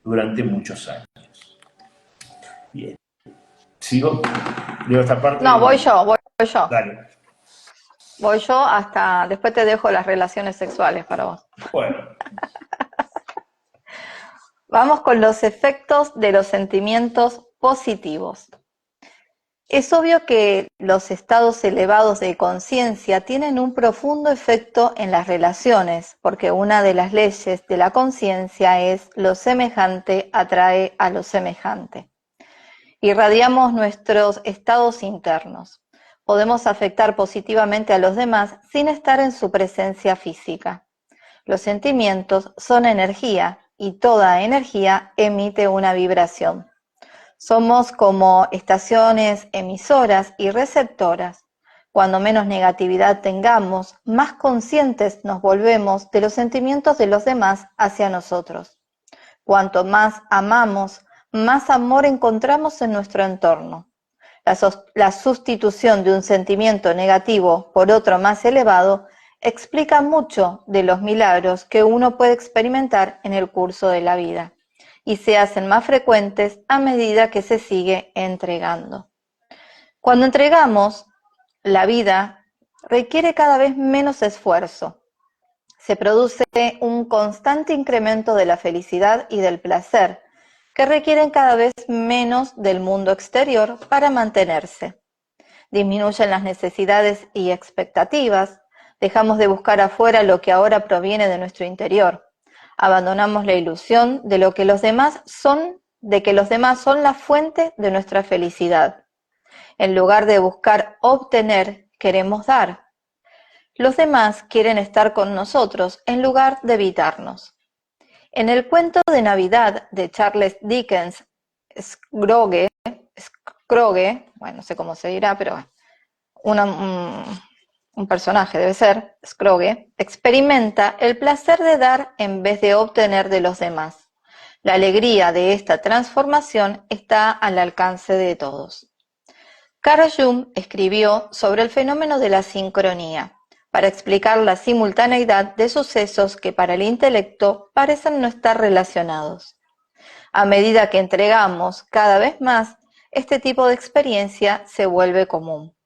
durante muchos años. Bien. ¿Sigo? Leo esta parte.
No, voy yo.
Dale.
Voy yo hasta, después te dejo las relaciones sexuales para vos.
Bueno.
Vamos con los efectos de los sentimientos positivos. Es obvio que los estados elevados de conciencia tienen un profundo efecto en las relaciones, porque una de las leyes de la conciencia es lo semejante atrae a lo semejante. Irradiamos nuestros estados internos. Podemos afectar positivamente a los demás sin estar en su presencia física. Los sentimientos son energía y toda energía emite una vibración. Somos como estaciones emisoras y receptoras. Cuando menos negatividad tengamos, más conscientes nos volvemos de los sentimientos de los demás hacia nosotros. Cuanto más amamos, más amor encontramos en nuestro entorno. La sustitución de un sentimiento negativo por otro más elevado explica mucho de los milagros que uno puede experimentar en el curso de la vida y se hacen más frecuentes a medida que se sigue entregando. Cuando entregamos, la vida requiere cada vez menos esfuerzo. Se produce un constante incremento de la felicidad y del placer, que requieren cada vez menos del mundo exterior para mantenerse. Disminuyen las necesidades y expectativas, dejamos de buscar afuera lo que ahora proviene de nuestro interior. Abandonamos la ilusión de lo que los demás son, de que los demás son la fuente de nuestra felicidad. En lugar de buscar obtener, queremos dar. Los demás quieren estar con nosotros en lugar de evitarnos. En el cuento de Navidad de Charles Dickens, Scrooge, bueno, no sé cómo se dirá, pero un personaje debe ser, Scrooge, experimenta el placer de dar en vez de obtener de los demás. La alegría de esta transformación está al alcance de todos. Carl Jung escribió sobre el fenómeno de la sincronía, para explicar la simultaneidad de sucesos que para el intelecto parecen no estar relacionados. A medida que entregamos cada vez más, este tipo de experiencia se vuelve común.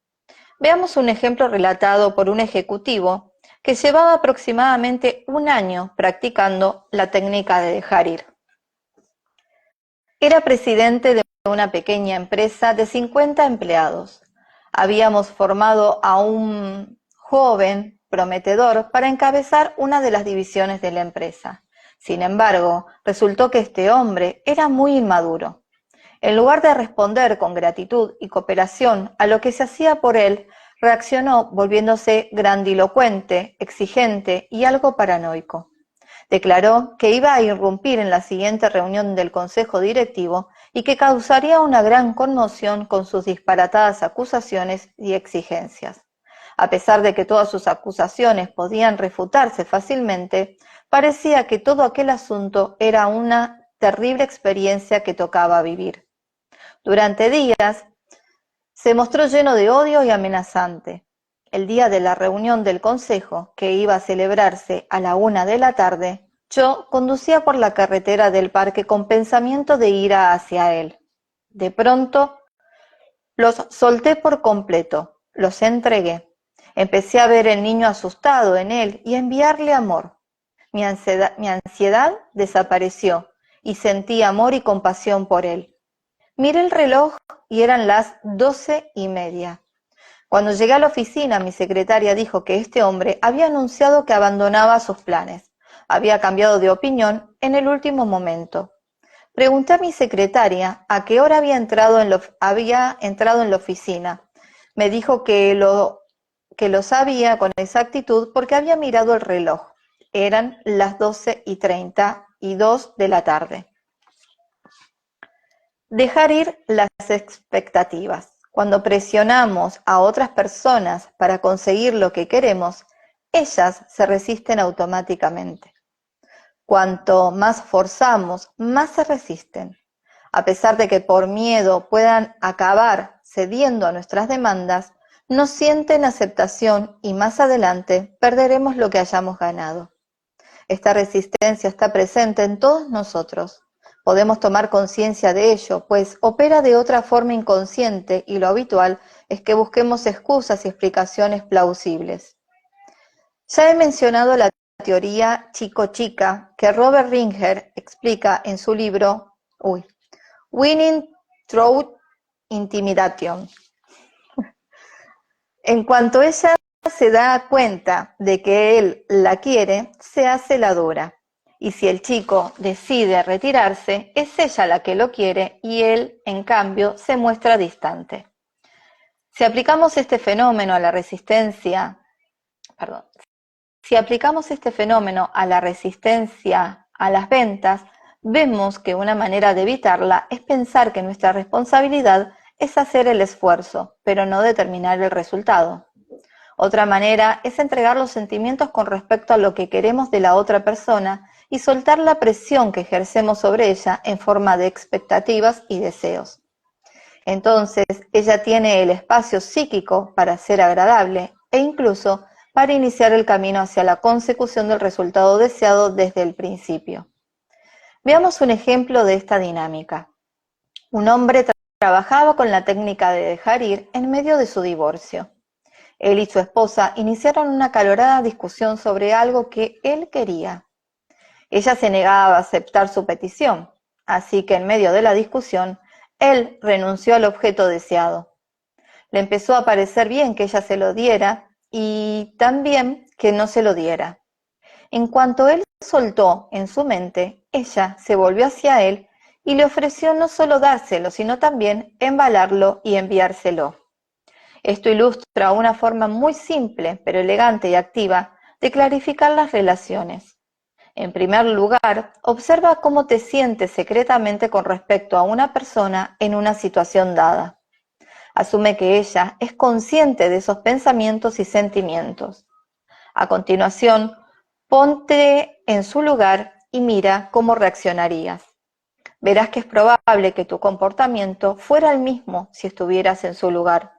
Veamos un ejemplo relatado por un ejecutivo que llevaba aproximadamente un año practicando la técnica de dejar ir. Era presidente de una pequeña empresa de 50 empleados. Habíamos formado a un joven prometedor para encabezar una de las divisiones de la empresa. Sin embargo, resultó que este hombre era muy inmaduro. En lugar de responder con gratitud y cooperación a lo que se hacía por él, reaccionó volviéndose grandilocuente, exigente y algo paranoico. Declaró que iba a irrumpir en la siguiente reunión del Consejo Directivo y que causaría una gran conmoción con sus disparatadas acusaciones y exigencias. A pesar de que todas sus acusaciones podían refutarse fácilmente, parecía que todo aquel asunto era una terrible experiencia que tocaba vivir. Durante días se mostró lleno de odio y amenazante. El día de la reunión del consejo, que iba a celebrarse a la 1 de la tarde, yo conducía por la carretera del parque con pensamiento de ira hacia él. De pronto, los solté por completo, los entregué. Empecé a ver el niño asustado en él y a enviarle amor. Mi ansiedad desapareció y sentí amor y compasión por él. Miré el reloj y eran las 12:30. Cuando llegué a la oficina, mi secretaria dijo que este hombre había anunciado que abandonaba sus planes. Había cambiado de opinión en el último momento. Pregunté a mi secretaria a qué hora había entrado en la oficina. Me dijo que lo sabía con exactitud porque había mirado el reloj. Eran las 12:32 de la tarde. Dejar ir las expectativas. Cuando presionamos a otras personas para conseguir lo que queremos, ellas se resisten automáticamente. Cuanto más forzamos, más se resisten. A pesar de que por miedo puedan acabar cediendo a nuestras demandas, no sienten aceptación y más adelante perderemos lo que hayamos ganado. Esta resistencia está presente en todos nosotros. Podemos tomar conciencia de ello, pues opera de otra forma inconsciente y lo habitual es que busquemos excusas y explicaciones plausibles. Ya he mencionado la teoría chico-chica que Robert Ringer explica en su libro Winning Through Intimidation. En cuanto ella se da cuenta de que él la quiere, se hace la dura. Y si el chico decide retirarse, es ella la que lo quiere y él, en cambio, se muestra distante. Si aplicamos este fenómeno a la resistencia a las ventas, vemos que una manera de evitarla es pensar que nuestra responsabilidad es hacer el esfuerzo, pero no determinar el resultado. Otra manera es entregar los sentimientos con respecto a lo que queremos de la otra persona y soltar la presión que ejercemos sobre ella en forma de expectativas y deseos. Entonces, ella tiene el espacio psíquico para ser agradable e incluso para iniciar el camino hacia la consecución del resultado deseado desde el principio. Veamos un ejemplo de esta dinámica. Un hombre trabajaba con la técnica de dejar ir en medio de su divorcio. Él y su esposa iniciaron una acalorada discusión sobre algo que él quería. Ella se negaba a aceptar su petición, así que en medio de la discusión, él renunció al objeto deseado. Le empezó a parecer bien que ella se lo diera y también que no se lo diera. En cuanto él soltó en su mente, ella se volvió hacia él y le ofreció no solo dárselo, sino también embalarlo y enviárselo. Esto ilustra una forma muy simple, pero elegante y activa, de clarificar las relaciones. En primer lugar, observa cómo te sientes secretamente con respecto a una persona en una situación dada. Asume que ella es consciente de esos pensamientos y sentimientos. A continuación, ponte en su lugar y mira cómo reaccionarías. Verás que es probable que tu comportamiento fuera el mismo si estuvieras en su lugar.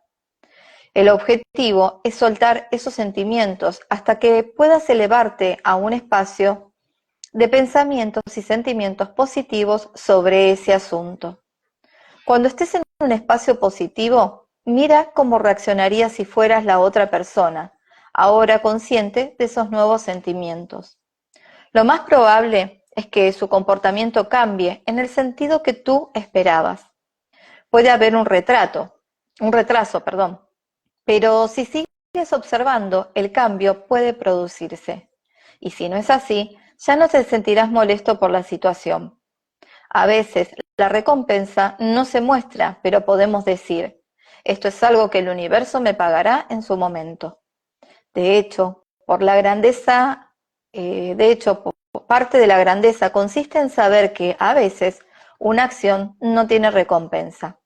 El objetivo es soltar esos sentimientos hasta que puedas elevarte a un espacio de pensamientos y sentimientos positivos sobre ese asunto. Cuando estés en un espacio positivo, mira cómo reaccionarías si fueras la otra persona, ahora consciente de esos nuevos sentimientos. Lo más probable es que su comportamiento cambie en el sentido que tú esperabas. Puede haber un retraso, pero si sigues observando, el cambio puede producirse. Y si no es así, ya no te sentirás molesto por la situación. A veces la recompensa no se muestra, pero podemos decir, esto es algo que el universo me pagará en su momento. De hecho, parte de la grandeza consiste en saber que a veces una acción no tiene recompensa.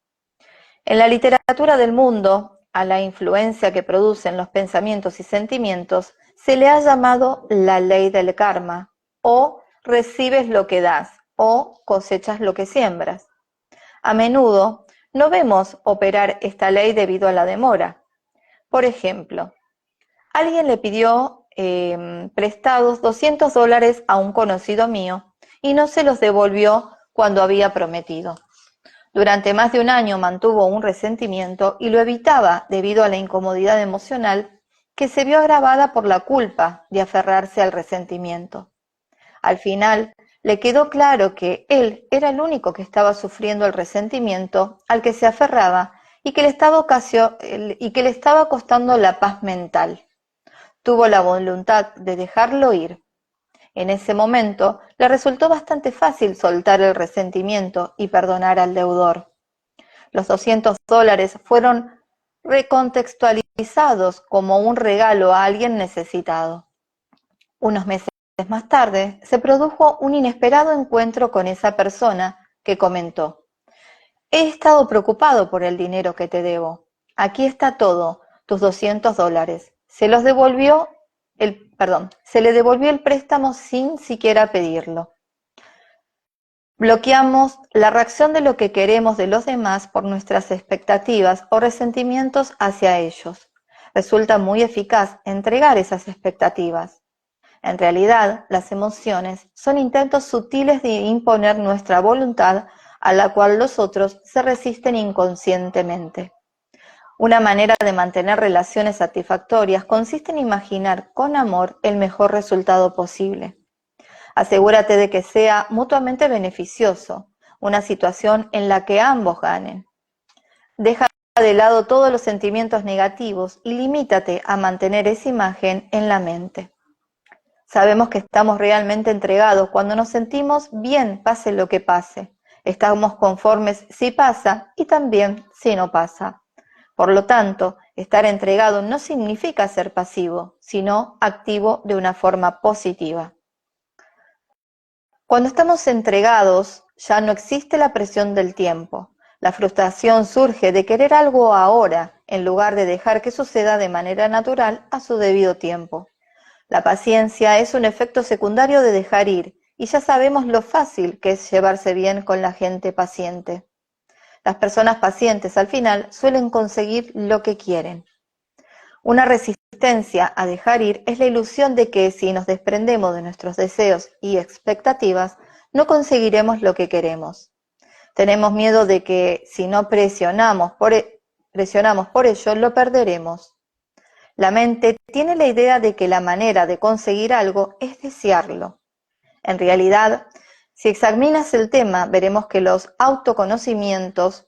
En la literatura del mundo, a la influencia que producen los pensamientos y sentimientos se le ha llamado la ley del karma, o recibes lo que das, o cosechas lo que siembras. A menudo no vemos operar esta ley debido a la demora. Por ejemplo, alguien le pidió prestados $200 a un conocido mío y no se los devolvió cuando había prometido. Durante más de un año mantuvo un resentimiento y lo evitaba debido a la incomodidad emocional que se vio agravada por la culpa de aferrarse al resentimiento. Al final, le quedó claro que él era el único que estaba sufriendo el resentimiento al que se aferraba y que le estaba costando la paz mental. Tuvo la voluntad de dejarlo ir. En ese momento, le resultó bastante fácil soltar el resentimiento y perdonar al deudor. Los $200 fueron recontextualizados como un regalo a alguien necesitado. Unos meses más tarde, se produjo un inesperado encuentro con esa persona que comentó: he estado preocupado por el dinero que te debo. Aquí está todo, tus $200. Se le devolvió el préstamo sin siquiera pedirlo. Bloqueamos la reacción de lo que queremos de los demás por nuestras expectativas o resentimientos hacia ellos. Resulta muy eficaz entregar esas expectativas. En realidad, las emociones son intentos sutiles de imponer nuestra voluntad a la cual los otros se resisten inconscientemente. Una manera de mantener relaciones satisfactorias consiste en imaginar con amor el mejor resultado posible. Asegúrate de que sea mutuamente beneficioso, una situación en la que ambos ganen. Deja de lado todos los sentimientos negativos y limítate a mantener esa imagen en la mente. Sabemos que estamos realmente entregados cuando nos sentimos bien, pase lo que pase. Estamos conformes si pasa y también si no pasa. Por lo tanto, estar entregado no significa ser pasivo, sino activo de una forma positiva. Cuando estamos entregados, ya no existe la presión del tiempo. La frustración surge de querer algo ahora, en lugar de dejar que suceda de manera natural a su debido tiempo. La paciencia es un efecto secundario de dejar ir, y ya sabemos lo fácil que es llevarse bien con la gente paciente. Las personas pacientes al final suelen conseguir lo que quieren. Una resistencia a dejar ir es la ilusión de que si nos desprendemos de nuestros deseos y expectativas, no conseguiremos lo que queremos. Tenemos miedo de que si no presionamos por ello, lo perderemos. La mente tiene la idea de que la manera de conseguir algo es desearlo. En realidad, si examinas el tema, veremos que los acontecimientos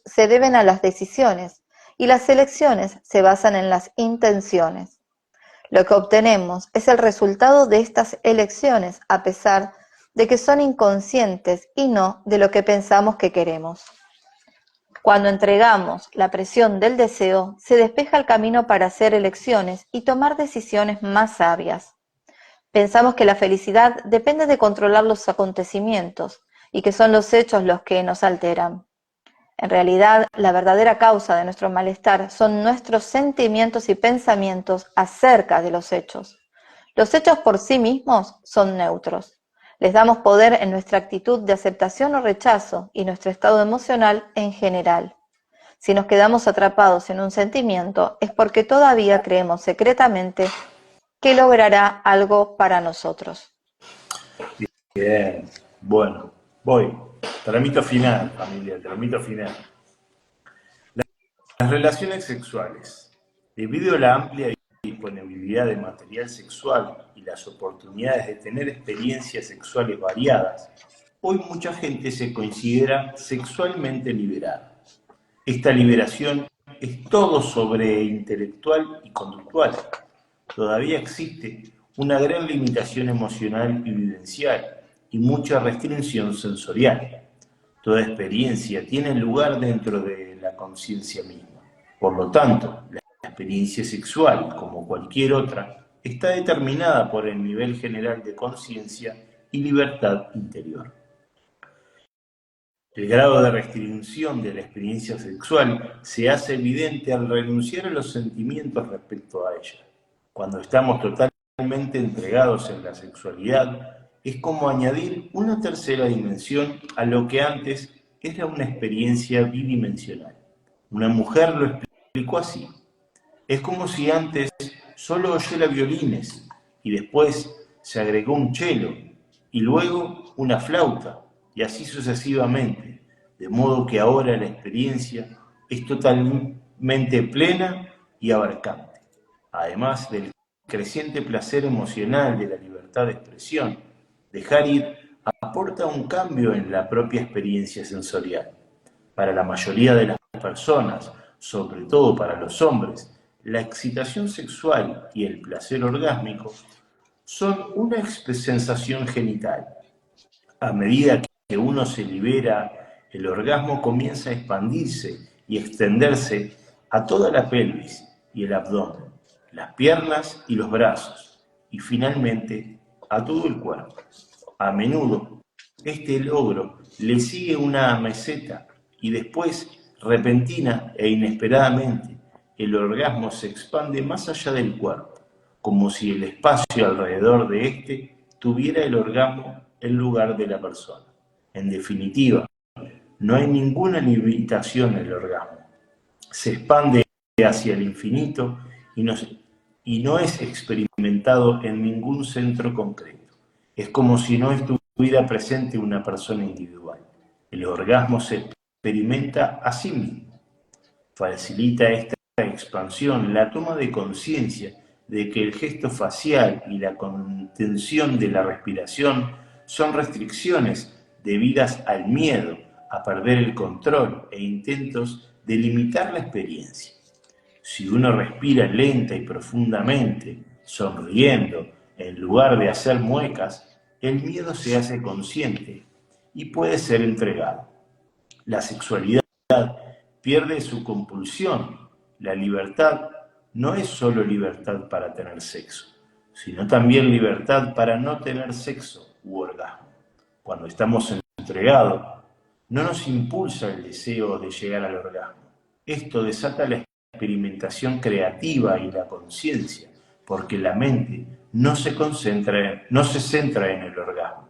se deben a las decisiones y las elecciones se basan en las intenciones. Lo que obtenemos es el resultado de estas elecciones, a pesar de que son inconscientes y no de lo que pensamos que queremos. Cuando entregamos la presión del deseo, se despeja el camino para hacer elecciones y tomar decisiones más sabias. Pensamos que la felicidad depende de controlar los acontecimientos y que son los hechos los que nos alteran. En realidad, la verdadera causa de nuestro malestar son nuestros sentimientos y pensamientos acerca de los hechos. Los hechos por sí mismos son neutros. Les damos poder en nuestra actitud de aceptación o rechazo y nuestro estado emocional en general. Si nos quedamos atrapados en un sentimiento, es porque todavía creemos secretamente que logrará algo para nosotros.
Bien, bueno, voy. Tramito final, familia, tramito final. Las relaciones sexuales. Debido a la amplia disponibilidad de material sexual y las oportunidades de tener experiencias sexuales variadas, hoy mucha gente se considera sexualmente liberada. Esta liberación es todo sobre intelectual y conductual. Todavía existe una gran limitación emocional y vivencial y mucha restricción sensorial. Toda experiencia tiene lugar dentro de la conciencia misma. Por lo tanto, la experiencia sexual, como cualquier otra, está determinada por el nivel general de conciencia y libertad interior. El grado de restricción de la experiencia sexual se hace evidente al renunciar a los sentimientos respecto a ella. Cuando estamos totalmente entregados en la sexualidad, es como añadir una tercera dimensión a lo que antes era una experiencia bidimensional. Una mujer lo explicó así: es como si antes solo oyera violines y después se agregó un cello y luego una flauta y así sucesivamente, de modo que ahora la experiencia es totalmente plena y abarcante. Además del creciente placer emocional de la libertad de expresión, dejar ir aporta un cambio en la propia experiencia sensorial. Para la mayoría de las personas, sobre todo para los hombres, la excitación sexual y el placer orgásmico son una sensación genital. A medida que uno se libera, el orgasmo comienza a expandirse y extenderse a toda la pelvis y el abdomen, las piernas y los brazos, y finalmente a todo el cuerpo. A menudo, este logro le sigue una meseta y después, repentina e inesperadamente, el orgasmo se expande más allá del cuerpo, como si el espacio alrededor de este tuviera el orgasmo en lugar de la persona. En definitiva, no hay ninguna limitación en el orgasmo. Se expande hacia el infinito y no es experimentado en ningún centro concreto. Es como si no estuviera presente una persona individual. El orgasmo se experimenta a sí mismo. Facilita esta expansión la toma de conciencia de que el gesto facial y la contención de la respiración son restricciones debidas al miedo a perder el control e intentos de limitar la experiencia. Si uno respira lenta y profundamente, sonriendo, en lugar de hacer muecas, el miedo se hace consciente y puede ser entregado. La sexualidad pierde su compulsión. La libertad no es solo libertad para tener sexo, sino también libertad para no tener sexo u orgasmo. Cuando estamos entregados, no nos impulsa el deseo de llegar al orgasmo. Esto desata la experimentación creativa y la conciencia, porque la mente no se centra en el orgasmo.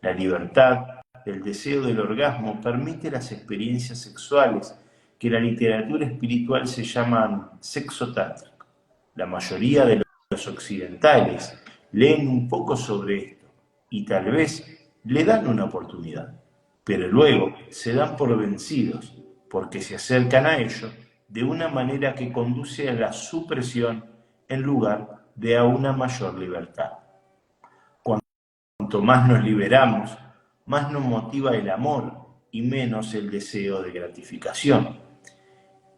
La libertad del deseo del orgasmo permite las experiencias sexuales que en la literatura espiritual se llaman sexo tántrico. La mayoría de los occidentales leen un poco sobre esto y tal vez le dan una oportunidad, pero luego se dan por vencidos porque se acercan a ello de una manera que conduce a la supresión en lugar de a una mayor libertad. Cuanto más nos liberamos, más nos motiva el amor y menos el deseo de gratificación.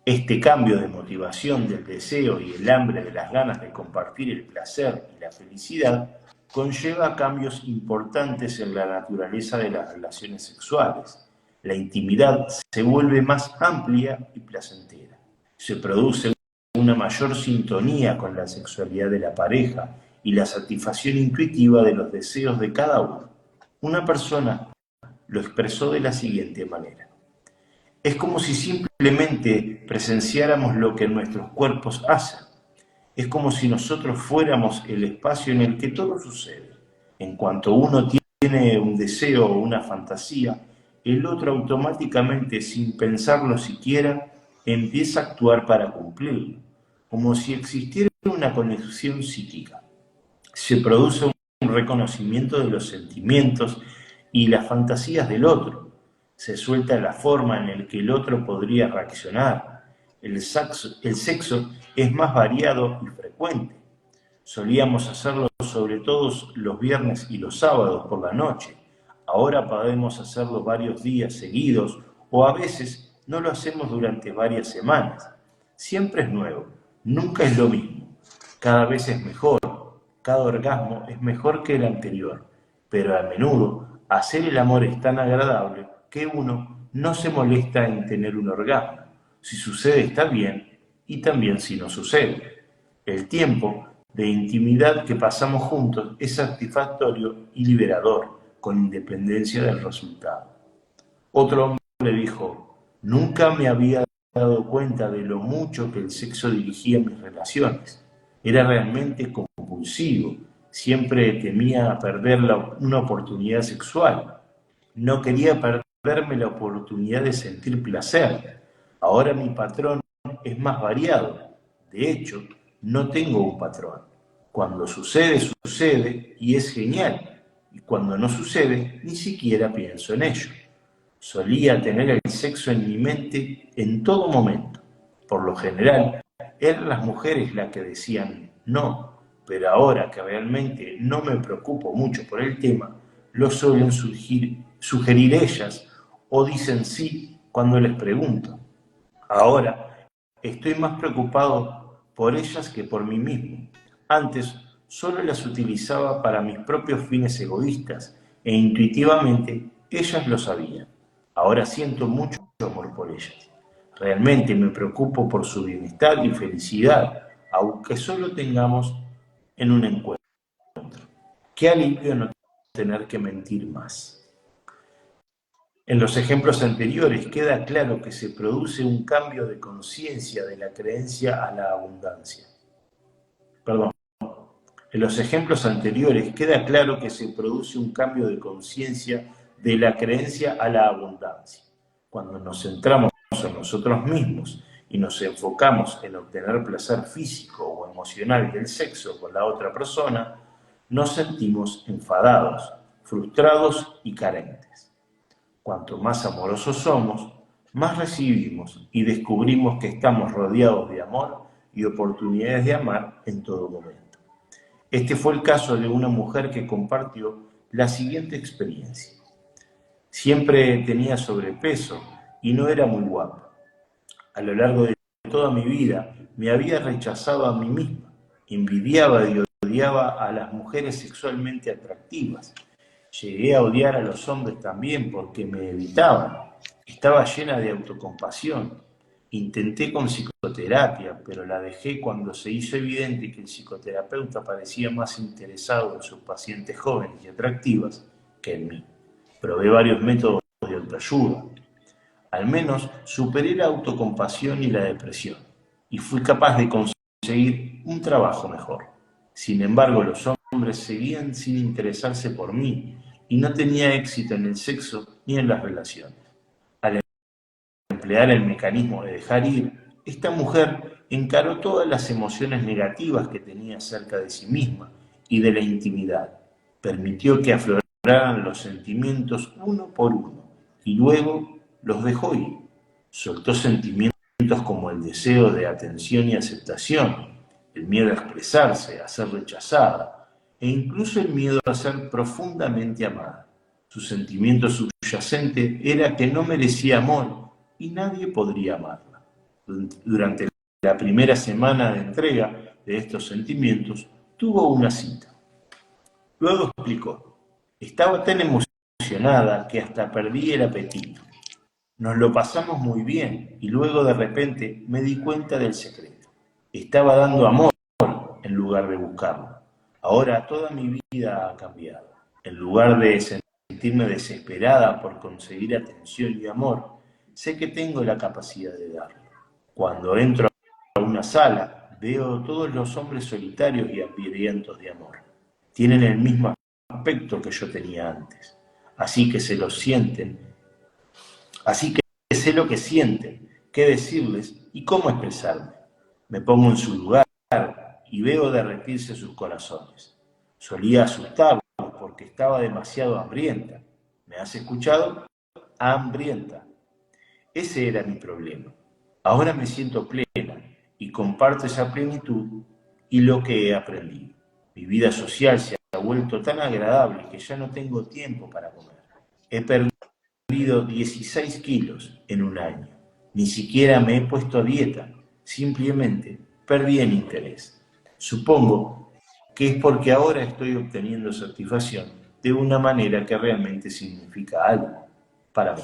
Este cambio de motivación del deseo y el hambre de las ganas de compartir el placer y la felicidad conlleva cambios importantes en la naturaleza de las relaciones sexuales. La intimidad se vuelve más amplia y placentera. Se produce una mayor sintonía con la sexualidad de la pareja y la satisfacción intuitiva de los deseos de cada uno. Una persona lo expresó de la siguiente manera: es como si simplemente presenciáramos lo que nuestros cuerpos hacen. Es como si nosotros fuéramos el espacio en el que todo sucede. En cuanto uno tiene un deseo o una fantasía, el otro automáticamente, sin pensarlo siquiera, empieza a actuar para cumplirlo, como si existiera una conexión psíquica. Se produce un reconocimiento de los sentimientos y las fantasías del otro. Se suelta la forma en la que el otro podría reaccionar. El sexo es más variado y frecuente. Solíamos hacerlo sobre todo los viernes y los sábados por la noche. Ahora podemos hacerlo varios días seguidos o a veces no lo hacemos durante varias semanas. Siempre es nuevo, nunca es lo mismo. Cada vez es mejor, cada orgasmo es mejor que el anterior. pero a menudo hacer el amor es tan agradable que uno no se molesta en tener un orgasmo. Si sucede está bien y también si no sucede. El tiempo de intimidad que pasamos juntos es satisfactorio y liberador, con independencia del resultado. Otro hombre dijo: nunca me había dado cuenta de lo mucho que el sexo dirigía mis relaciones. Era realmente compulsivo. Siempre temía perder una oportunidad sexual. No quería perderme la oportunidad de sentir placer. Ahora mi patrón es más variado. De hecho, no tengo un patrón. Cuando sucede, sucede y es genial. Y cuando no sucede, ni siquiera pienso en ello. Solía tener el sexo en mi mente en todo momento. Por lo general, eran las mujeres las que decían no, pero ahora que realmente no me preocupo mucho por el tema, lo suelen sugerir ellas o dicen sí cuando les pregunto. Ahora estoy más preocupado por ellas que por mí mismo. Antes solo las utilizaba para mis propios fines egoístas e intuitivamente ellas lo sabían. Ahora siento mucho amor por ellas. Realmente me preocupo por su bienestar y felicidad, aunque solo tengamos en un encuentro. Qué alivio no tener que mentir más. En los ejemplos anteriores queda claro que se produce un cambio de conciencia de la creencia a la abundancia. En los ejemplos anteriores queda claro que se produce un cambio de conciencia de la creencia a la abundancia. Cuando nos centramos en nosotros mismos y nos enfocamos en obtener placer físico o emocional del sexo con la otra persona, nos sentimos enfadados, frustrados y carentes. Cuanto más amorosos somos, más recibimos y descubrimos que estamos rodeados de amor y oportunidades de amar en todo momento. Este fue el caso de una mujer que compartió la siguiente experiencia. Siempre tenía sobrepeso y no era muy guapa. A lo largo de toda mi vida me había rechazado a mí misma, envidiaba y odiaba a las mujeres sexualmente atractivas. Llegué a odiar a los hombres también porque me evitaban. Estaba llena de autocompasión. Intenté con psicoterapia, pero la dejé cuando se hizo evidente que el psicoterapeuta parecía más interesado en sus pacientes jóvenes y atractivas que en mí. Probé varios métodos de autoayuda. Al menos superé la autocompasión y la depresión, y fui capaz de conseguir un trabajo mejor. Sin embargo, los hombres seguían sin interesarse por mí, y no tenía éxito en el sexo ni en las relaciones. Al emplear el mecanismo de dejar ir, esta mujer encaró todas las emociones negativas que tenía acerca de sí misma y de la intimidad. Permitió que afloraran los sentimientos uno por uno y luego los dejó ir. Soltó sentimientos como el deseo de atención y aceptación, el miedo a expresarse, a ser rechazada e incluso el miedo a ser profundamente amada. Su sentimiento subyacente era que no merecía amor y nadie podría amarla. Durante la primera semana de entrega de estos sentimientos, tuvo una cita. Luego explicó: estaba tan emocionada que hasta perdí el apetito. Nos lo pasamos muy bien y luego de repente me di cuenta del secreto. Estaba dando amor en lugar de buscarlo. Ahora toda mi vida ha cambiado. En lugar de sentirme desesperada por conseguir atención y amor, sé que tengo la capacidad de darlo. Cuando entro a una sala, veo todos los hombres solitarios y hambrientos de amor. Tienen el mismo aspecto que yo tenía antes. Así que sé lo que sienten, qué decirles y cómo expresarme. Me pongo en su lugar y veo derretirse sus corazones. Solía asustarlos porque estaba demasiado hambrienta. ¿Me has escuchado? Hambrienta. Ese era mi problema. Ahora me siento plena y comparto esa plenitud y lo que he aprendido. Mi vida social se ha vuelto tan agradable que ya no tengo tiempo para comer. He perdido 16 kilos en un año. Ni siquiera me he puesto a dieta. Simplemente perdí el interés. Supongo que es porque ahora estoy obteniendo satisfacción de una manera que realmente significa algo para mí.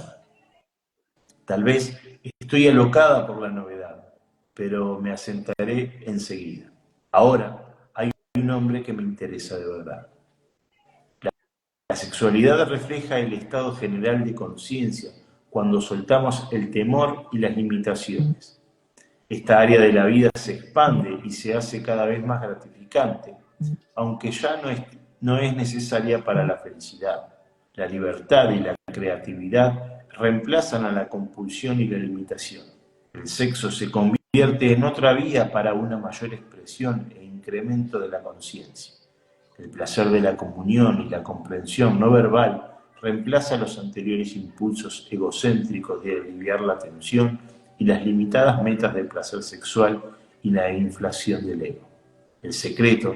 Tal vez estoy alocada por la novedad, pero me asentaré enseguida. Ahora hay un hombre que me interesa de verdad. La sexualidad refleja el estado general de conciencia cuando soltamos el temor y las limitaciones. Esta área de la vida se expande y se hace cada vez más gratificante, aunque ya no es necesaria para la felicidad. La libertad y la creatividad reemplazan a la compulsión y la limitación. El sexo se convierte en otra vía para una mayor expresión e incremento de la conciencia. El placer de la comunión y la comprensión no verbal reemplaza los anteriores impulsos egocéntricos de aliviar la tensión y las limitadas metas del placer sexual y la inflación del ego. El secreto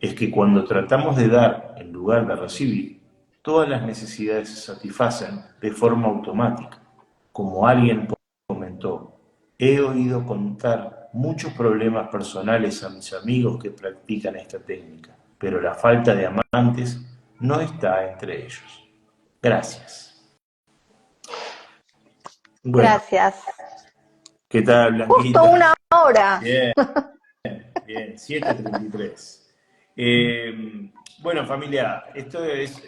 es que cuando tratamos de dar en lugar de recibir, todas las necesidades se satisfacen de forma automática. Como alguien comentó, he oído contar muchos problemas personales a mis amigos que practican esta técnica, pero la falta de amantes no está entre ellos. Gracias. Bueno,
Gracias.
¿qué tal, Blanquita?
Justo una hora.
Bien, bien, 7:33. Bueno, familia, esto es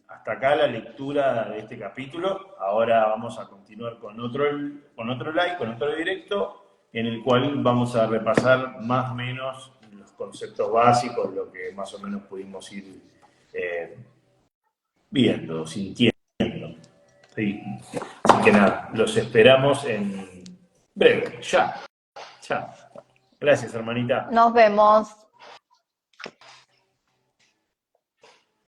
hasta acá la lectura de este capítulo. Ahora vamos a continuar con otro live, con otro directo, en el cual vamos a repasar más o menos los conceptos básicos, lo que más o menos pudimos ir viendo, sintiendo. ¿Sí? Así que nada, los esperamos en breve, ya. Gracias, hermanita.
Nos vemos.